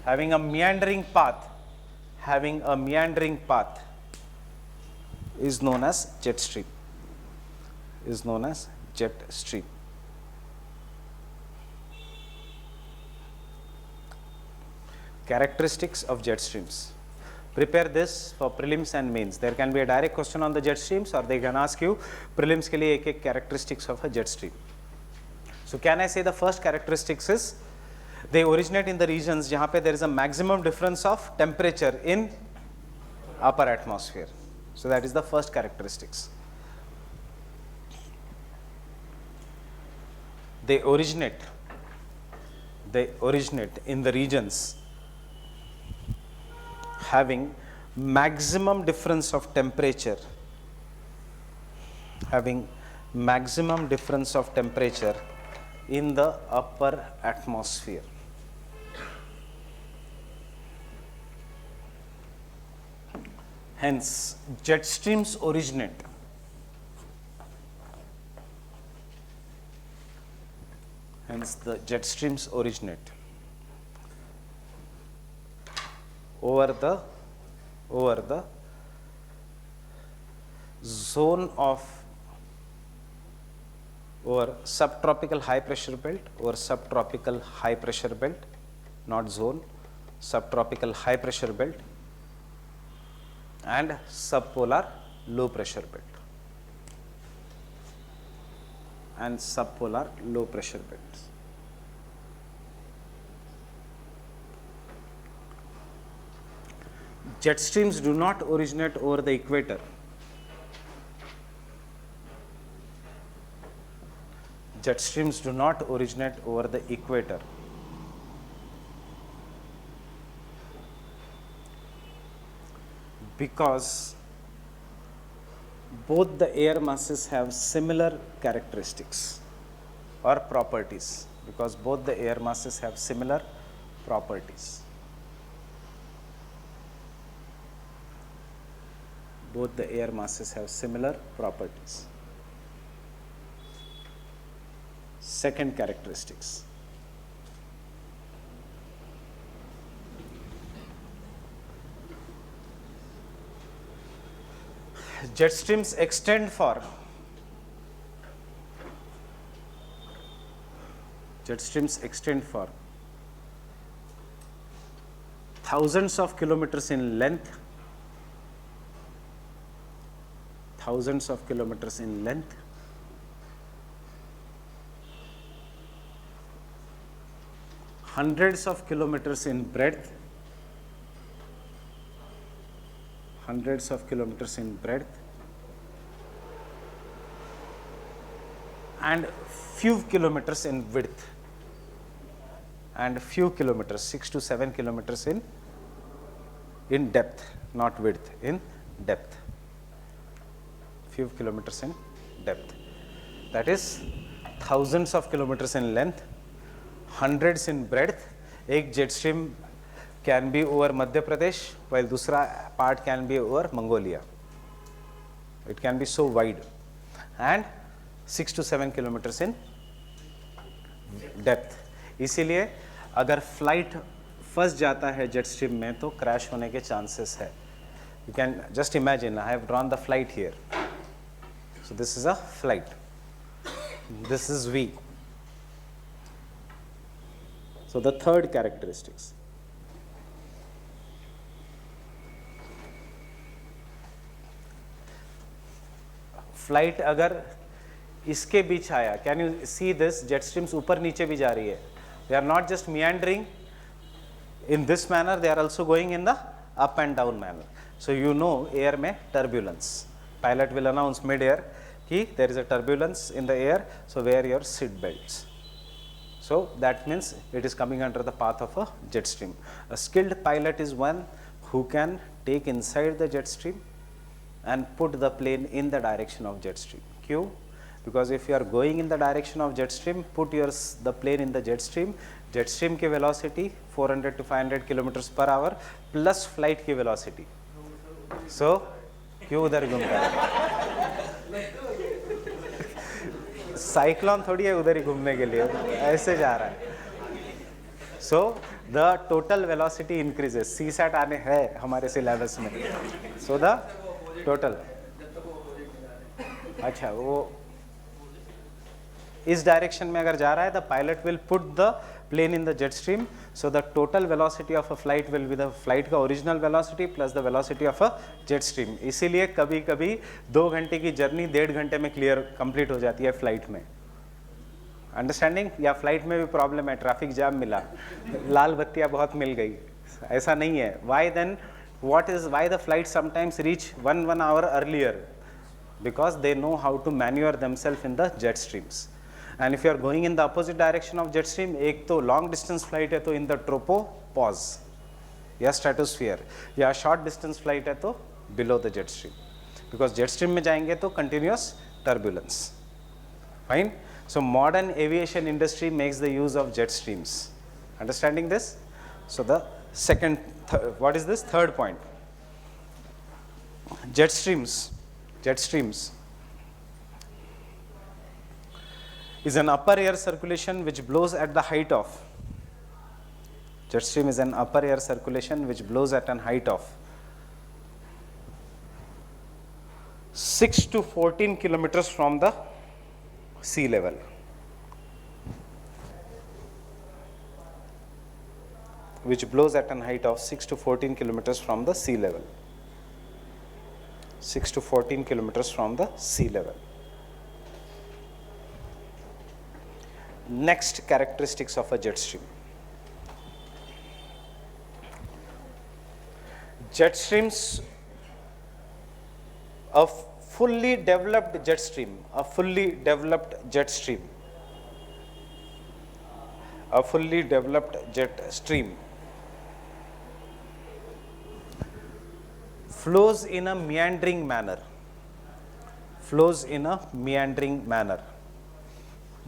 having a meandering path is known as jet stream. Characteristics of jet streams. Prepare this for prelims and mains. There can be a direct question on the jet streams or they can ask you prelims के लिए एक characteristics of a jet stream. So can I say the first characteristics is they originate in the regions जहाँ पे there is a maximum difference of temperature in upper atmosphere. So that is the first characteristics. They originate in the regions having maximum difference of temperature, in the upper atmosphere. Hence, jet streams originate. The jet streams originate over the zone of over subtropical high pressure belt, not zone, subtropical high pressure belt and subpolar low pressure belt belts. jet streams do not originate over the equator. Jet streams do not originate over the equator. Because both the air masses have similar characteristics or properties. Because both the air masses have similar properties. Both the air masses have similar properties. Second characteristics. Jet streams extend for thousands of kilometers in length, hundreds of kilometers in breadth, and few kilometers in width, 6 to 7 kilometers in depth, not width, in depth, few kilometers in depth. That is thousands of kilometers in length, hundreds in breadth. एक jet stream can be over Madhya Pradesh, while दूसरा part can be over Mongolia. It can be so wide, and 6 to 7 kilometers in depth. इसीलिए अगर flight फंस जाता है jet stream में तो crash होने के चांसेस है. You can just imagine, I have drawn the flight here. So this is a flight. This is V. So the third characteristics. Flight अगर इसके बीच आया, can you see this, jet streams ऊपर नीचे भी जा रही है. They are not just meandering in this manner, they are also going in the up and down manner. So you know air में turbulence, pilot will announce mid air कि there is a turbulence in the air, so wear your seat belts. So that means it is coming under the path of a jet stream. A skilled pilot is one who can take inside the jet stream and put the plane in the direction of jet stream. Q, because if you are going in the direction of jet stream, put the plane in the jet stream. Jet stream की velocity 400 to 500 kilometers per hour plus flight की velocity. So क्यों उधर घूमता है? Cyclone थोड़ी है उधर ही घूमने के लिए, ऐसे जा रहा है. So the total velocity increases. CSAT आने है हमारे सिलेबस में. सो द टोटल, अच्छा वो इस डायरेक्शन में अगर जा रहा है, the pilot will put the plane in the jet stream. So the total velocity of a flight will be the flight का original velocity plus the velocity of a jet stream. इसीलिए कभी कभी 2 घंटे की जर्नी 1.5 घंटे में clear complete हो जाती है फ्लाइट में. अंडरस्टैंडिंग? या फ्लाइट में भी प्रॉब्लम है, ट्रैफिक जाम मिला, लाल बत्तियाँ बहुत मिल गई, ऐसा नहीं है. Why then, why the flight sometimes reach one hour earlier? Because they know how to maneuver themselves in the jet streams. And if you are going in the opposite direction of jet stream, एक तो long distance flight है तो in the tropopause या stratosphere, या short distance flight है तो below the jet stream. Because jet stream में जाएंगे तो continuous turbulence. Fine? So modern aviation industry makes the use of jet streams. Understanding this? So the what is this? Third point. Jet streams is an upper air circulation which blows at the height of. Jet stream is an upper air circulation which blows at an height of 6 to 14 kilometers from the sea level. Which blows at an height of 6 to 14 kilometers from the sea level. 6 to 14 kilometers from the sea level. Next characteristics of a jet stream. jet streams, a fully developed jet stream, a fully developed jet stream, a fully developed jet stream flows in a meandering manner, flows in a meandering manner.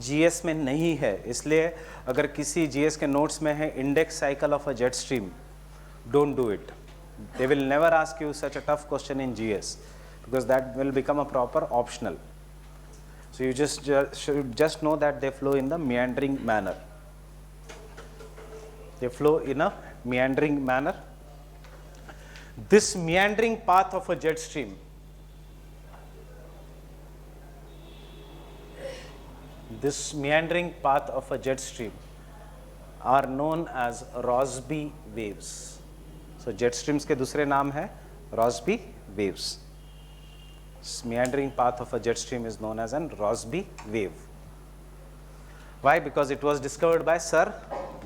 GS में नहीं है, इसलिए अगर किसी GS के notes में है index cycle of a jet stream, don't do it. They will never ask you such a tough question in GS because that will become a proper optional. So you should just know that they flow in the meandering manner. They flow in a meandering manner. This meandering path of a jet stream, this meandering path of a jet stream are known as Rossby waves. So jet streams के दूसरे नाम है Rossby waves. Meandering path of a jet stream is known as an Rossby wave. Why? Because it was discovered by Sir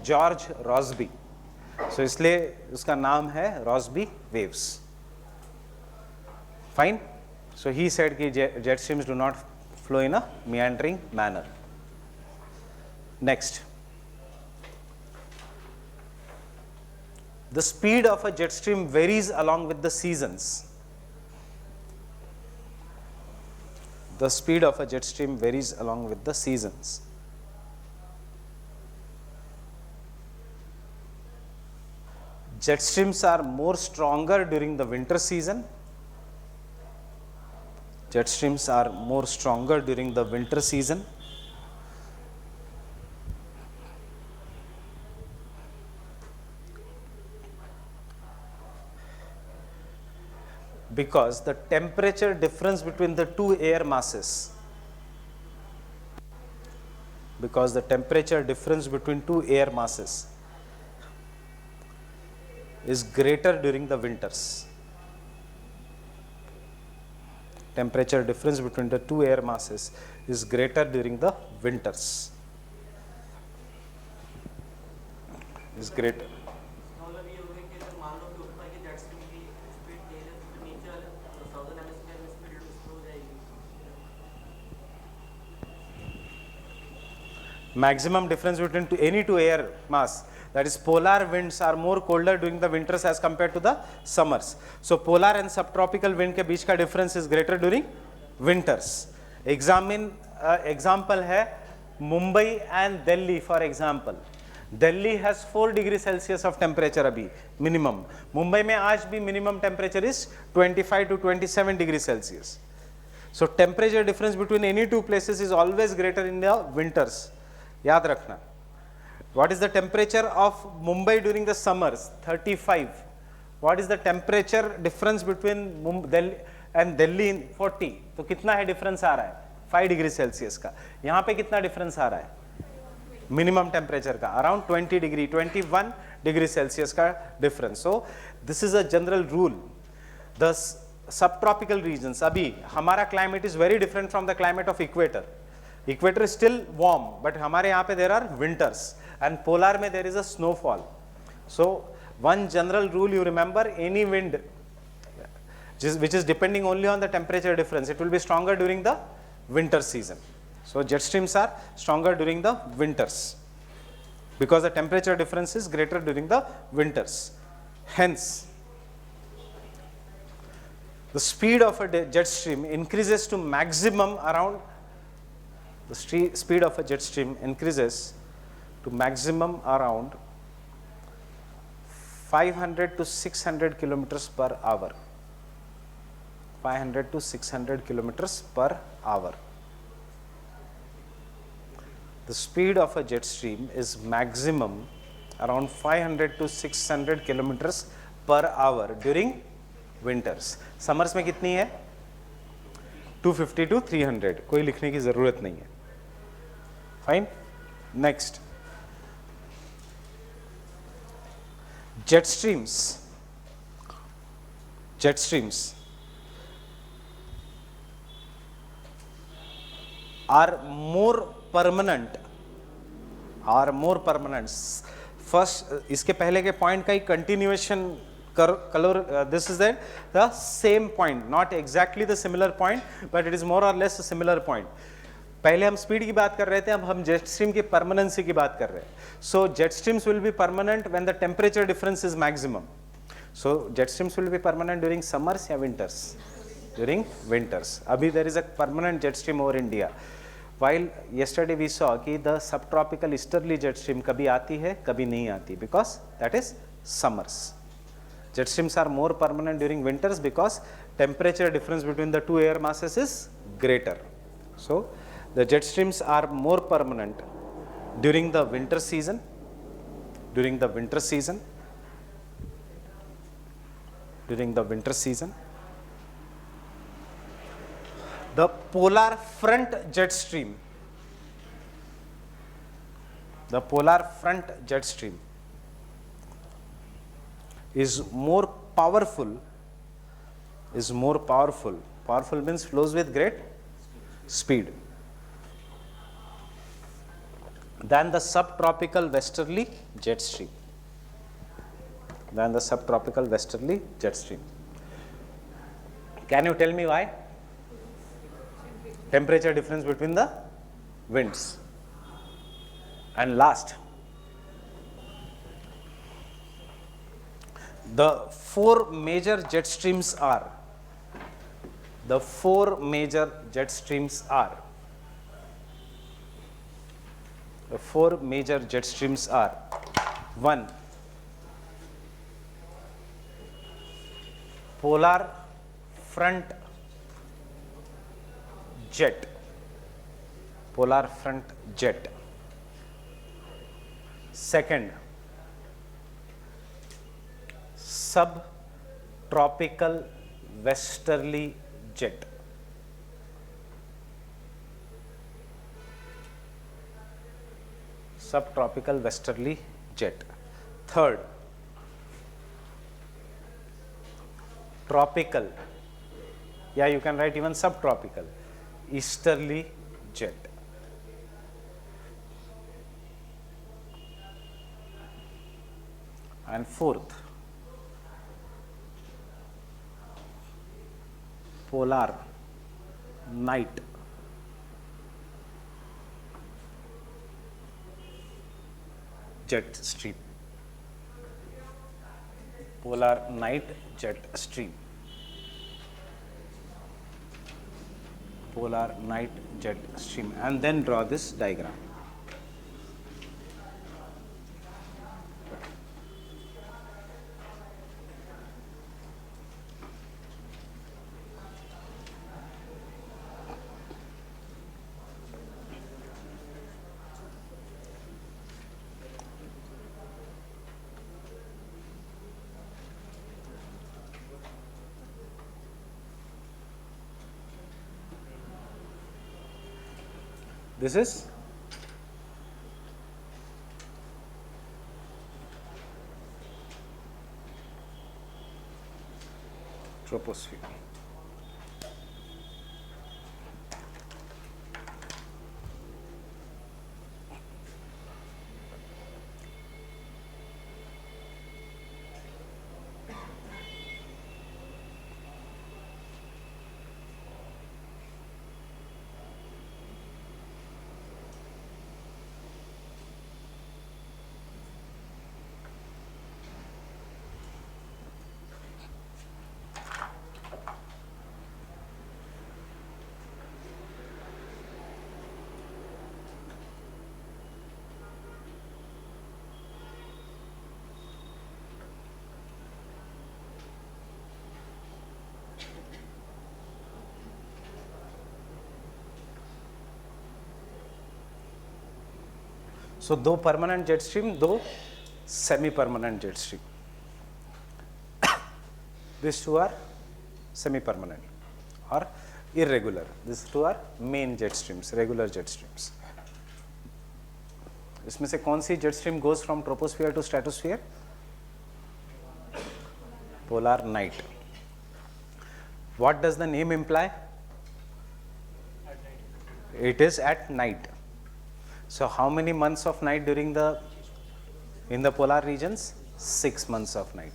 George Rossby. So इसलिए उसका नाम है Rossby waves. Fine. So he said कि jet streams do not flow in a meandering manner. Next. The speed of a jet stream varies along with the seasons. The speed of a jet stream varies along with the seasons. Jet streams are more stronger during the winter season. Jet streams are more stronger during the winter season. Because the temperature difference between the two air masses, because the temperature difference between two air masses is greater during the winters. Temperature difference between the two air masses is greater during the winters. Is greater. Maximum difference between any two air mass, that is polar winds are more colder during the winters as compared to the summers. So polar and subtropical wind के बीच का difference is greater during winters. Example है Mumbai and Delhi, for example. Delhi has 4 degrees Celsius of temperature अभी minimum. Mumbai में आज भी minimum temperature is 25 to 27 degrees Celsius. So temperature difference between any two places is always greater in the winters. याद रखना. What is the temperature of Mumbai during the summers? 35. What is the temperature difference between Delhi and Delhi in 40? तो कितना है difference आ रहा है? 5 degree Celsius का. यहाँ पे कितना difference आ रहा है? Minimum temperature का around 20 degree, 21 degree Celsius का difference. So this is a general rule. The subtropical regions, अभी हमारा climate is very different from the climate of equator. Equator is still warm, but हमारे यहाँ पे there are winters, and polar में there is a snowfall. So one general rule you remember: any wind which is depending only on the temperature difference, it will be stronger during the winter season. So jet streams are stronger during the winters because the temperature difference is greater during the winters. Hence, the speed of a jet stream increases to maximum around. The speed of a jet stream increases to maximum around 500 to 600 kilometers per hour. 500 to 600 kilometers per hour. The speed of a jet stream is maximum around 500 to 600 kilometers per hour during winters. Summers में कितनी है? 250 to 300. कोई लिखने की ज़रूरत नहीं है. Fine. Next. Jet streams are more permanent. First, इसके पहले के पॉइंट का ही continuation this is the same point, not exactly the similar point, but it is more or less a similar point. पहले हम स्पीड की बात कर रहे थे, अब हम जेट स्ट्रीम की परमानेंसी की बात कर रहे हैं. So jet streams will be permanent when the temperature difference is maximum. So jet streams will be permanent during summers या विंटर्स? During winters. अभी there is a permanent jet stream over India. While yesterday we saw कि the subtropical easterly jet stream कभी आती है कभी नहीं आती, because that is summers. Jet streams are more permanent during winters because temperature difference between the two air masses is greater. So the jet streams are more permanent during the winter season. During the winter season. During the winter season. The polar front jet stream, the polar front jet stream is more powerful, powerful means flows with great speed, than the subtropical westerly jet stream, than the subtropical westerly jet stream. Can you tell me why? Temperature difference between the winds. And last, the four major jet streams are, the four major jet streams are, the four major jet streams are: 1, polar front jet, polar front jet. Second, subtropical westerly jet. Subtropical westerly jet. Third, tropical, yeah, you can write even subtropical, easterly jet. And fourth, polar night jet stream. Polar night jet stream. Polar night jet stream. And then draw this diagram. This is troposphere. So दो permanent jet stream, दो semi permanent jet stream. These two are semi permanent or irregular. These two are main jet streams, regular jet streams. इसमें से कौन सी jet stream goes from troposphere to stratosphere? Polar night. What does the name imply? It is at night. So how many months of night during in the polar regions? 6 months of night.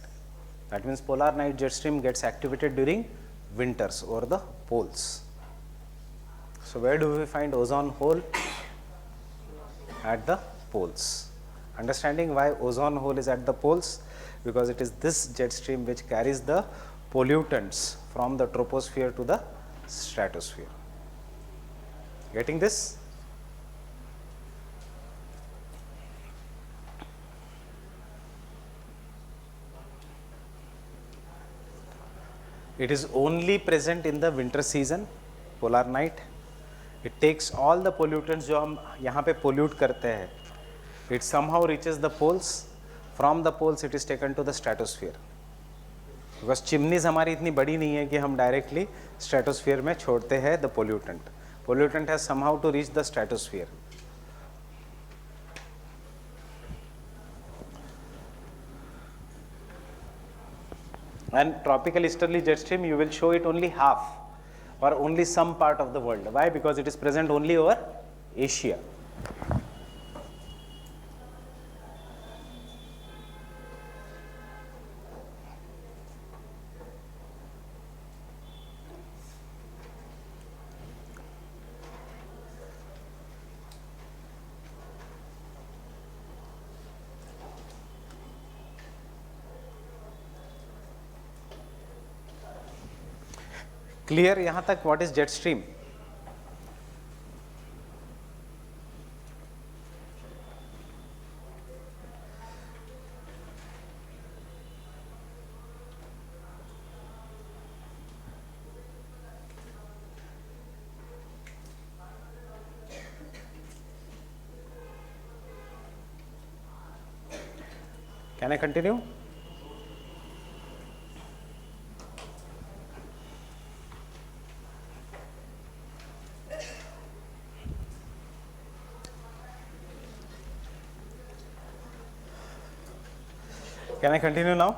That means polar night jet stream gets activated during winters over the poles. So where do we find ozone hole? At the poles. Understanding why ozone hole is at the poles? Because it is this jet stream which carries the pollutants from the troposphere to the stratosphere. Getting this? It is only present in the winter season, polar night. It takes all the pollutants जो हम यहाँ पे pollute करते हैं. It somehow reaches the poles. From the poles it is taken to the stratosphere. Because chimneys हमारी इतनी बड़ी नहीं है कि हम directly stratosphere में छोड़ते हैं the pollutant. Pollutant has somehow to reach the stratosphere. And tropical easterly jet stream, you will show it only half or only some part of the world. Why? Because it is present only over Asia. Clear यहाँ तक what is jet stream? Can I continue? Can I continue now?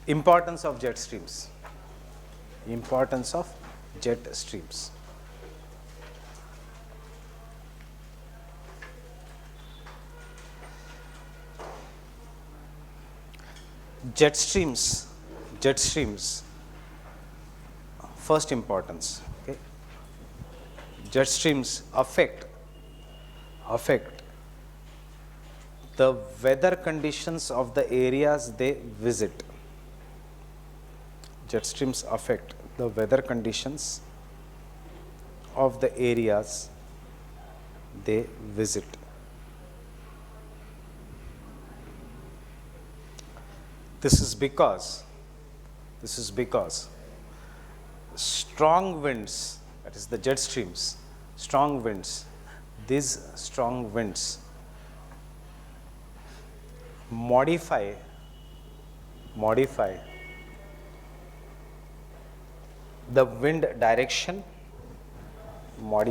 Importance of jet streams. Importance of jet streams. Jet streams. First importance. Okay. Jet streams affect the weather conditions of the areas they visit. Jet streams affect the weather conditions of the areas they visit. This is because strong winds, that is the jet streams, strong winds, these strong winds modify the wind direction, by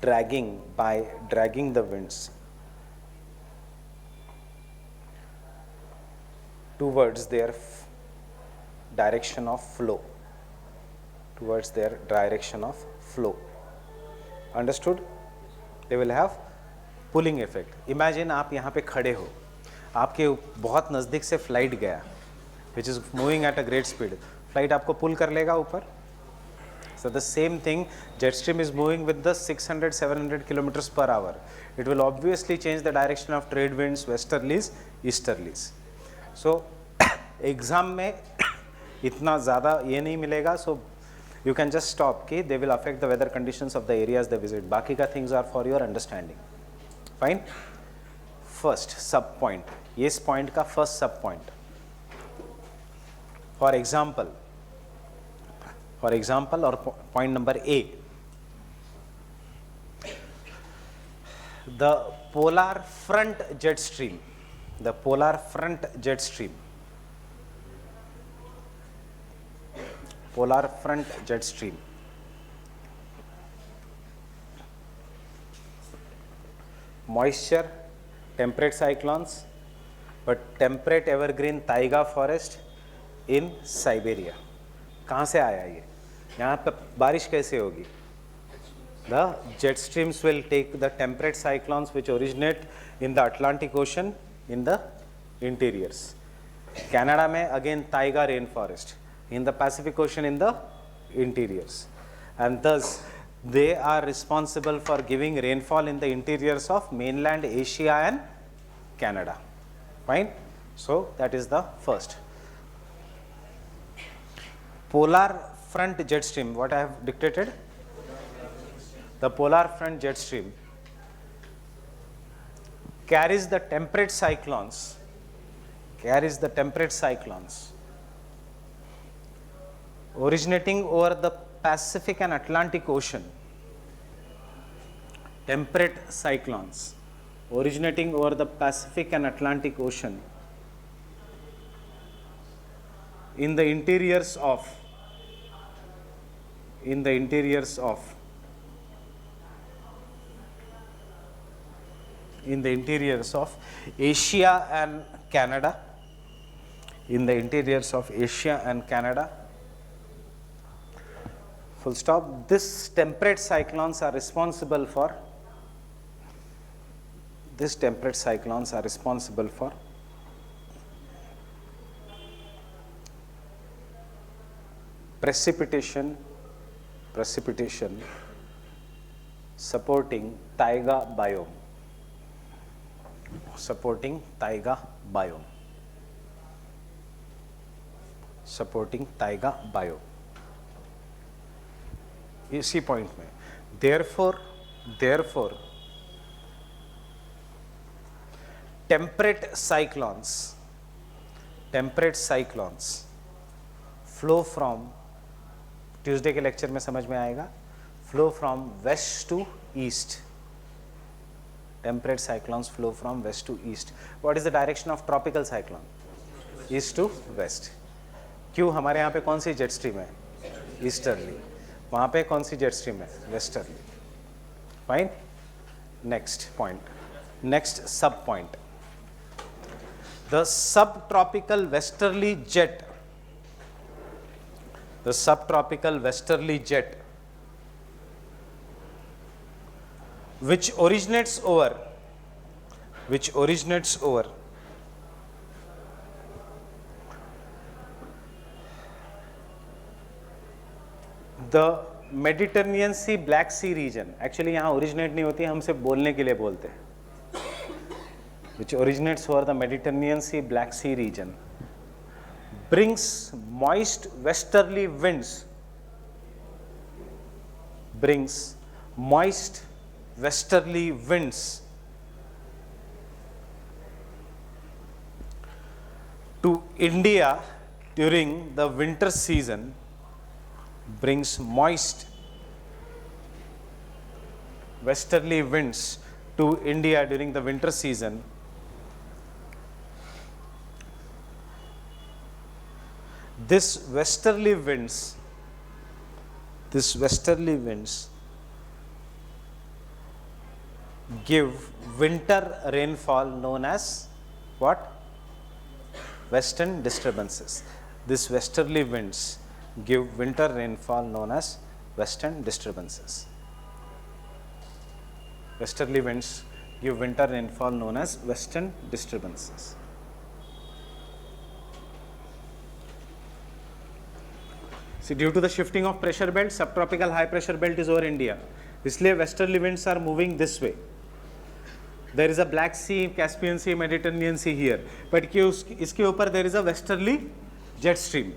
dragging the winds, towards their direction of flow. Understood? They will have pulling effect. Imagine आप यहाँ पे खड़े हो, आपके बहुत नज़दीक से flight गया, which is moving at a great speed. Flight आपको पुल कर लेगा ऊपर. So the same thing, jet stream is moving with the 600-700 kilometers per hour. It will obviously change the direction of trade winds, westerlies, easterlies. So exam में इतना ज़्यादा ये नहीं मिलेगा. So you can just stop कि they will affect the weather conditions of the areas they visit. बाकी का things are for your understanding. Fine. First sub point. ये इस point का first sub point. For example, or point number A, the polar front jet stream, moisture, temperate cyclones, but temperate evergreen taiga forest in Siberia. कहाँ से आया ये, यहाँ पे बारिश कैसे होगी? The jet streams will take the temperate cyclones which originate in the Atlantic Ocean in the interiors. Canada में again taiga rainforest, in the Pacific Ocean in the interiors, and thus they are responsible for giving rainfall in the interiors of mainland Asia and Canada. Fine. So that is the first. Polar front jet stream, what I have dictated? The polar front jet stream carries the temperate cyclones, originating over the Pacific and Atlantic Ocean. Temperate cyclones originating over the Pacific and Atlantic Ocean in the interiors of Asia and Canada, full stop. This temperate cyclones are responsible for precipitation supporting taiga biome. इसी point में therefore temperate cyclones flow from, Tuesday के lecture में समझ में आएगा, flow from west to east. Temperate cyclones flow from west to east. What is the direction of tropical cyclone? East to west. क्यों? हमारे यहाँ पे कौन सी जेट स्ट्रीम है? ईस्टर्ली. वहाँ पे कौन सी जेट स्ट्रीम है? Westerly. Fine. Next point, next सब point. The subtropical westerly jet, which originates over the Mediterranean Sea, Black Sea region. Actually यहाँ originate नहीं होती, हम सिर्फ बोलने के लिए बोलते हैं. Which originates over the Mediterranean Sea, Black Sea region, brings moist westerly winds, to India during the winter season, brings moist westerly winds to India during the winter season. This westerly winds give winter rainfall known as what? Western disturbances. These westerly winds give winter rainfall known as western disturbances. Westerly winds give winter rainfall known as western disturbances. See, due to the shifting of pressure belt, subtropical high pressure belt is over India. इसलिए westerly winds are moving this way. There is a Black Sea, Caspian Sea, Mediterranean Sea here. But इसके ऊपर there is a westerly jet stream.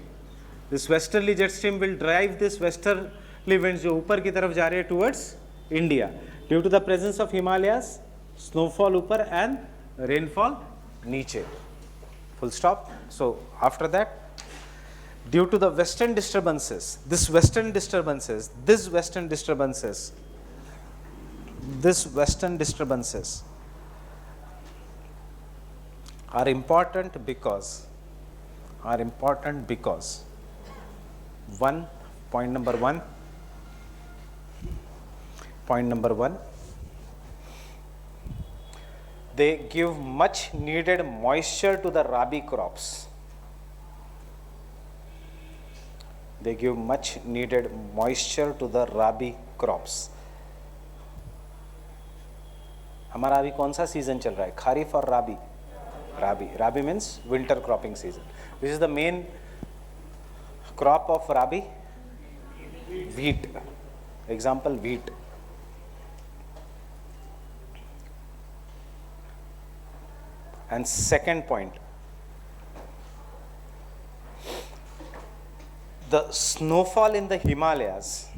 This westerly jet stream will drive this westerly winds जो ऊपर की तरफ जा रहे हैं towards India. Due to the presence of Himalayas, snowfall ऊपर and rainfall नीचे. Full stop. So after that, due to the western disturbances, these western disturbances are important because point number one, they give much needed moisture to the rabi crops. they give much needed moisture to the rabi crops. हमारा अभी कौन सा season चल रहा है, खारिफ और rabi? Rabi means winter cropping season. Which is the main crop of rabi? wheat. Example, wheat. And second point, the snowfall in the Himalayas,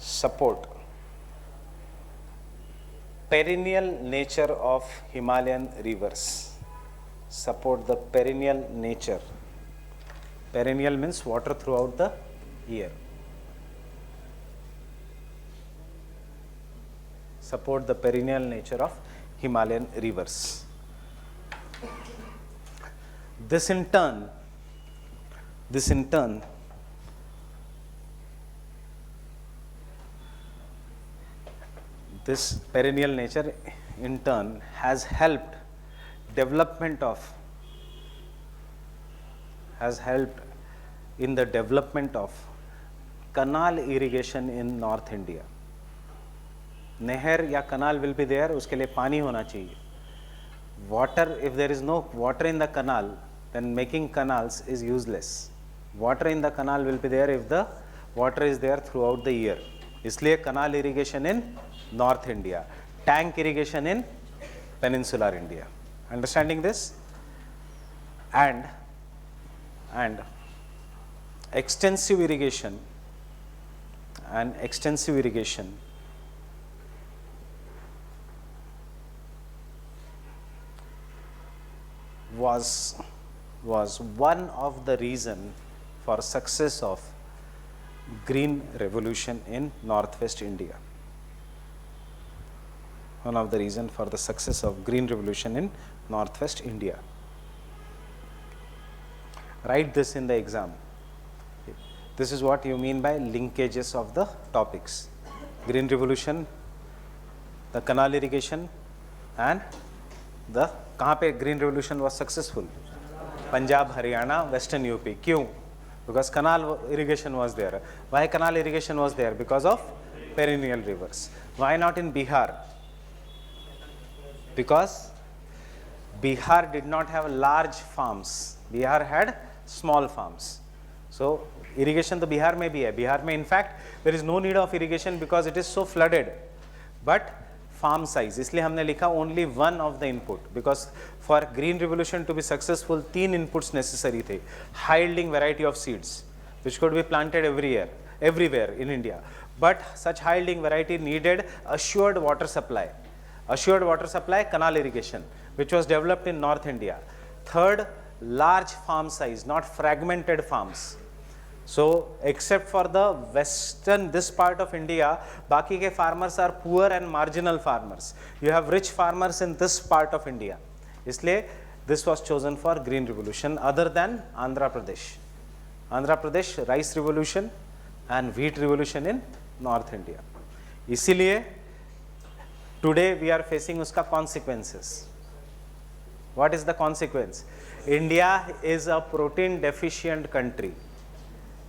support perennial nature of Himalayan rivers. Support the perennial nature. Perennial means water throughout the year. Support the perennial nature of Himalayan rivers. This in turn, this perennial nature in turn has helped in the development of canal irrigation in North India. Nehar ya canal will be there, uske liye pani hona chahiye. Water, if there is no water in the canal, then making canals is useless. Water in the canal will be there if the water is there throughout the year. इसलिए canal irrigation in North India, tank irrigation in peninsular India. Understanding this? And extensive irrigation was one of the reason for success of green revolution in northwest India. One of the reason for the success of green revolution in northwest India. Write this in the exam. This is what you mean by linkages of the topics. Green revolution, the canal irrigation, and the कहाँ पे green revolution was successful? Punjab, Haryana, Western UP. क्यों? Because canal irrigation was there. Why canal irrigation was there? Because of perennial rivers. Why not in Bihar? Because Bihar did not have large farms. Bihar had small farms. So irrigation to Bihar में भी है. Bihar में in fact there is no need of irrigation because it is so flooded. But farm size, इसलिए हमने लिखा only one of the input, because for green revolution to be successful 3 inputs necessary थे. High yielding variety of seeds which could be planted everywhere in India, but such high yielding variety needed assured water supply. Assured water supply, canal irrigation, which was developed in North India. Third, large farm size, not fragmented farms. So except for the western, this part of India, बाकी के farmers are poor and marginal farmers. You have rich farmers in this part of India. इसलिए this was chosen for green revolution other than Andhra Pradesh. Andhra Pradesh rice revolution and wheat revolution in North India. इसीलिए today we are facing उसका consequences. What is the consequence? India is a protein deficient country.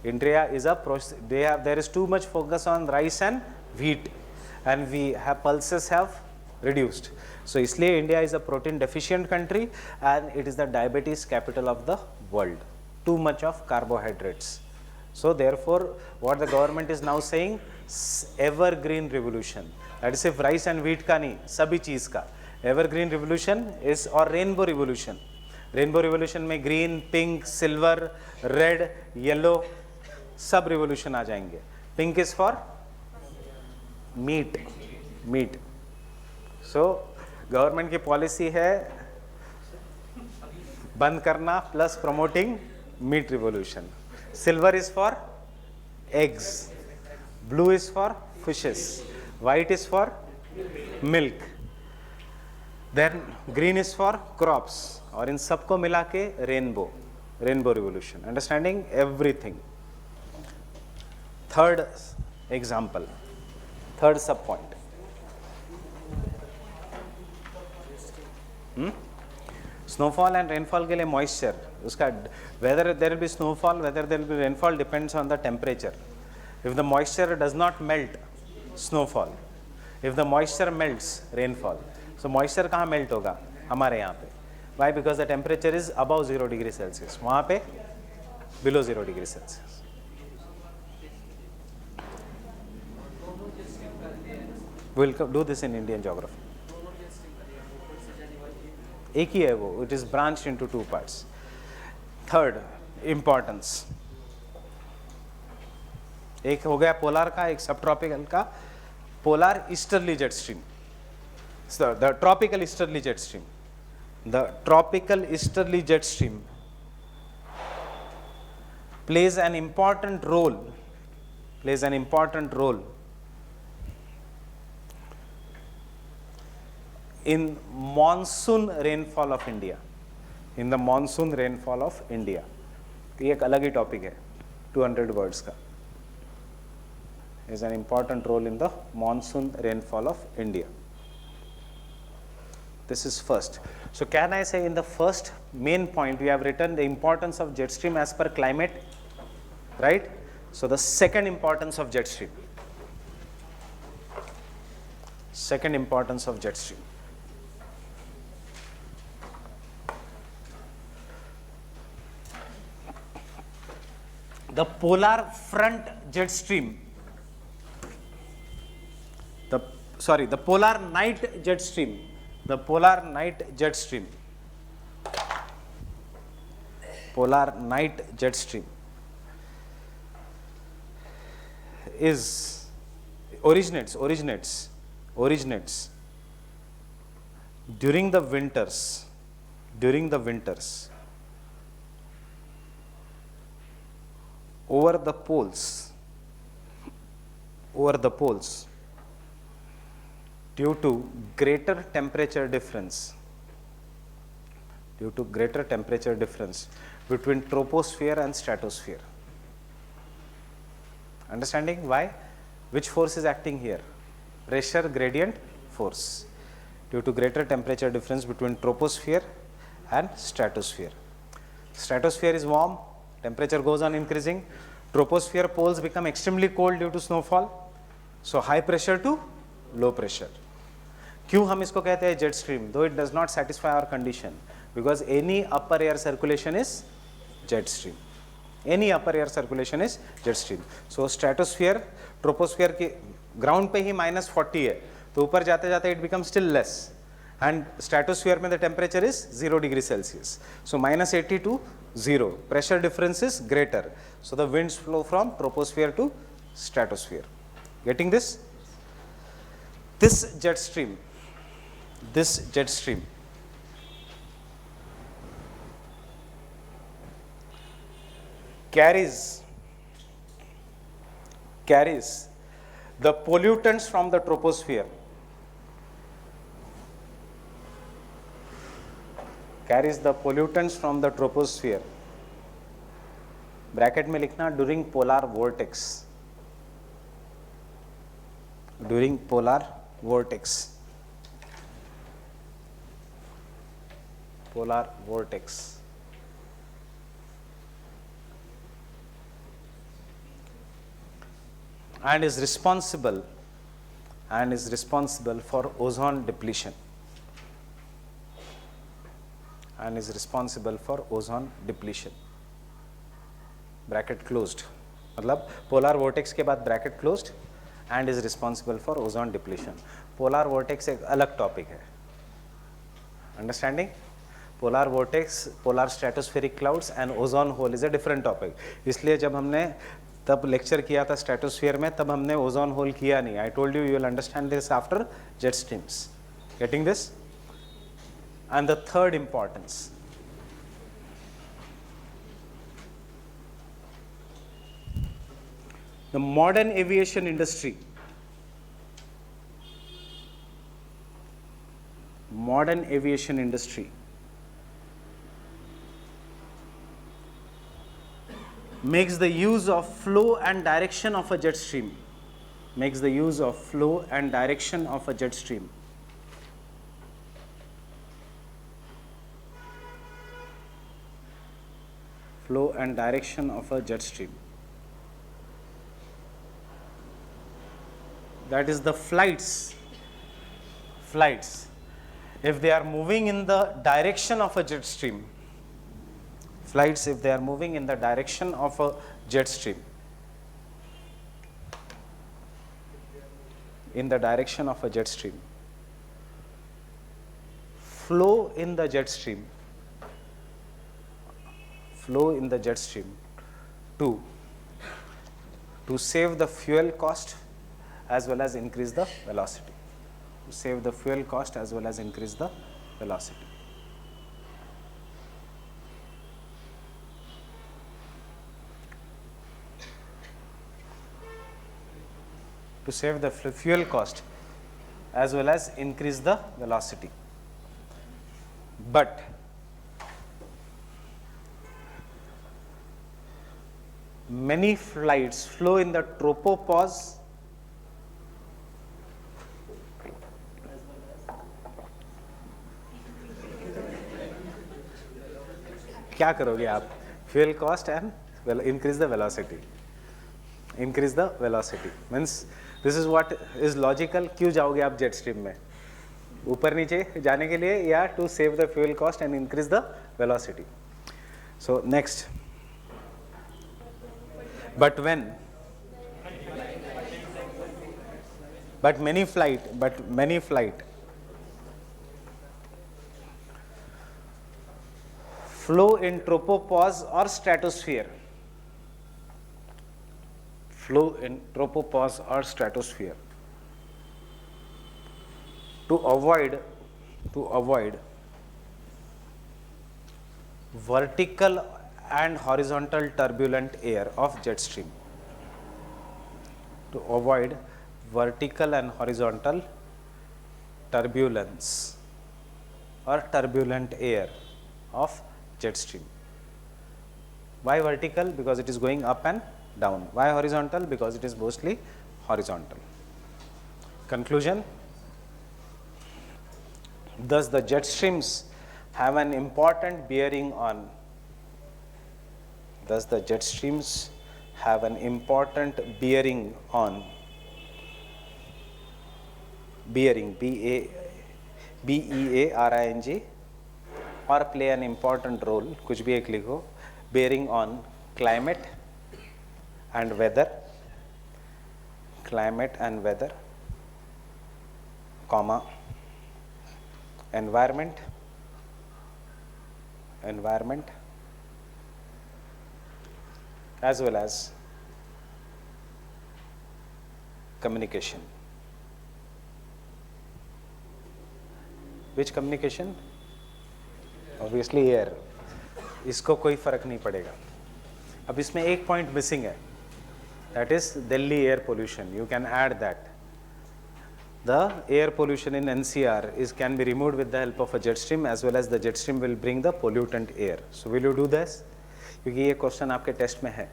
India is there is too much focus on rice and wheat, and pulses have reduced. So इसलिए India is a protein deficient country and it is the diabetes capital of the world. Too much of carbohydrates. So therefore what the government is now saying, evergreen revolution. That is if rice and wheat का नहीं, सभी चीज़ का. Evergreen revolution is or rainbow revolution. Rainbow revolution में green, pink, silver, red, yellow सब revolution आ जाएंगे. Pink is for meat. So government की policy है बंद करना plus promoting meat revolution. Silver is for eggs. Blue is for fishes. White is for milk. Then green is for crops. और इन सबको मिला के rainbow revolution. Understanding everything. Third example, third sub point. Snowfall and rainfall के लिए moisture, उसका whether there will be snowfall, whether there will be rainfall depends on the temperature. If the moisture does not melt, snowfall. If the moisture melts, rainfall. So moisture कहाँ melt होगा? हमारे यहाँ पे. Why? Because the temperature is above 0 degree Celsius, वहाँ पे below 0 degree Celsius. We'll do this in Indian geography. एक ही है वो, it is branched into 2 parts. Third importance, एक हो गया पोलर का, एक सब ट्रॉपिकल का. Polar easterly jet stream, the tropical easterly jet stream, the tropical easterly jet stream plays an important role in monsoon rainfall of India. In the monsoon rainfall of India. ये एक अलग ही topic है, 200 words का. Is an important role in the monsoon rainfall of India. This is first. So can I say in the first main point we have written the importance of jet stream as per climate, right? So the second importance of jet stream. Second importance of jet stream. The polar front jet stream, the polar night jet stream, the polar night jet stream, polar night jet stream originates during the winters over the poles due to greater temperature difference between troposphere and stratosphere. Understanding why? Which force is acting here? Pressure gradient force due to greater temperature difference between troposphere and stratosphere. Stratosphere is warm, temperature goes on increasing. Troposphere poles become extremely cold due to snowfall. So high pressure to low pressure. क्यों हम इसको कहते हैं jet stream? Though it does not satisfy our condition, because any upper air circulation is jet stream. Any upper air circulation is jet stream. So stratosphere, troposphere के ground पे ही -40 है, तो ऊपर जाते जाते it becomes still less. And stratosphere में the temperature is 0 degree Celsius. So -80 to 0. Pressure difference is greater. So the winds flow from troposphere to stratosphere. Getting this? This jet stream carries the pollutants from the troposphere. Bracket में लिखना during polar vortex. And is responsible for ozone depletion. Bracket closed. मतलब polar vortex के बाद bracket closed and is responsible for ozone depletion. Polar vortex एक अलग topic है. Understanding? Polar vortex, polar stratospheric clouds and ozone hole is a different topic. इसलिए जब हमने तब लेक्चर किया था स्ट्रेटोस्फीयर में, तब हमने ओजोन होल किया नहीं. I told you will understand this after jet streams. Getting this? And the third importance, the modern aviation industry. Makes the use of flow and direction of a jet stream. flow and direction of a jet stream. That is the flights. If they are moving in the direction of a jet stream, flights if they are moving in the direction of a jet stream, in the direction of a jet stream, flow in the jet stream to save the fuel cost as well as increase the velocity. To save the fuel cost as well as increase the velocity. To save the fuel cost as well as increase the velocity. But many flights flow in the tropopause क्या करोगे आप? Fuel cost and increase the velocity. Increase the velocity means this is what is logical. क्यों जाओगे आप jet stream में? ऊपर नीचे जाने के लिए या to save the fuel cost and increase the velocity. So next, but many flight flow in tropopause or stratosphere. Flow in tropopause or stratosphere to avoid vertical and horizontal turbulent air of jet stream. To avoid vertical and horizontal turbulence or turbulent air of jet stream. Why vertical? Because it is going up and down. Why horizontal? Because it is mostly horizontal. Conclusion. Thus the jet streams have an important bearing on bearing or play an important role, कुछ भी एक लिखो, bearing on climate and weather, comma, environment, as well as communication. Which communication? Obviously air. इसको कोई फर्क नहीं पड़ेगा. अब इसमें एक पॉइंट मिसिंग है, that is Delhi air pollution. You can add that. The air pollution in NCR can be removed with the help of a jet stream, as well as the jet stream will bring the pollutant air. So will you do this? क्योंकि ये question आपके test में है,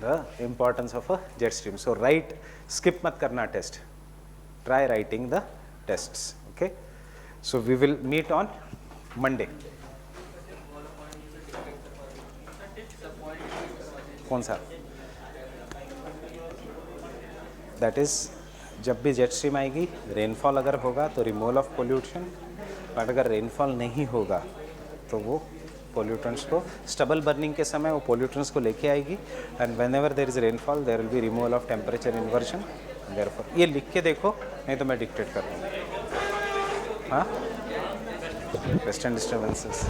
the importance of a jet stream. So write, skip मत करना test. Try writing the tests. Okay. So we will meet on Monday. कौन सा? That is, जब भी जेट स्ट्रीम आएगी, रेनफॉल अगर होगा तो रिमूवल ऑफ पोल्यूशन, बट अगर रेनफॉल नहीं होगा तो वो पोल्यूटेंट्स को, स्टबल बर्निंग के समय वो पोल्यूटेंट्स को लेके आएगी. And whenever there is rainfall there will be removal of temperature inversion. Therefore ये लिख के देखो, नहीं तो मैं डिक्टेट कर दूँगा. हाँ, वेस्टर्न डिस्टर्बेंसेस.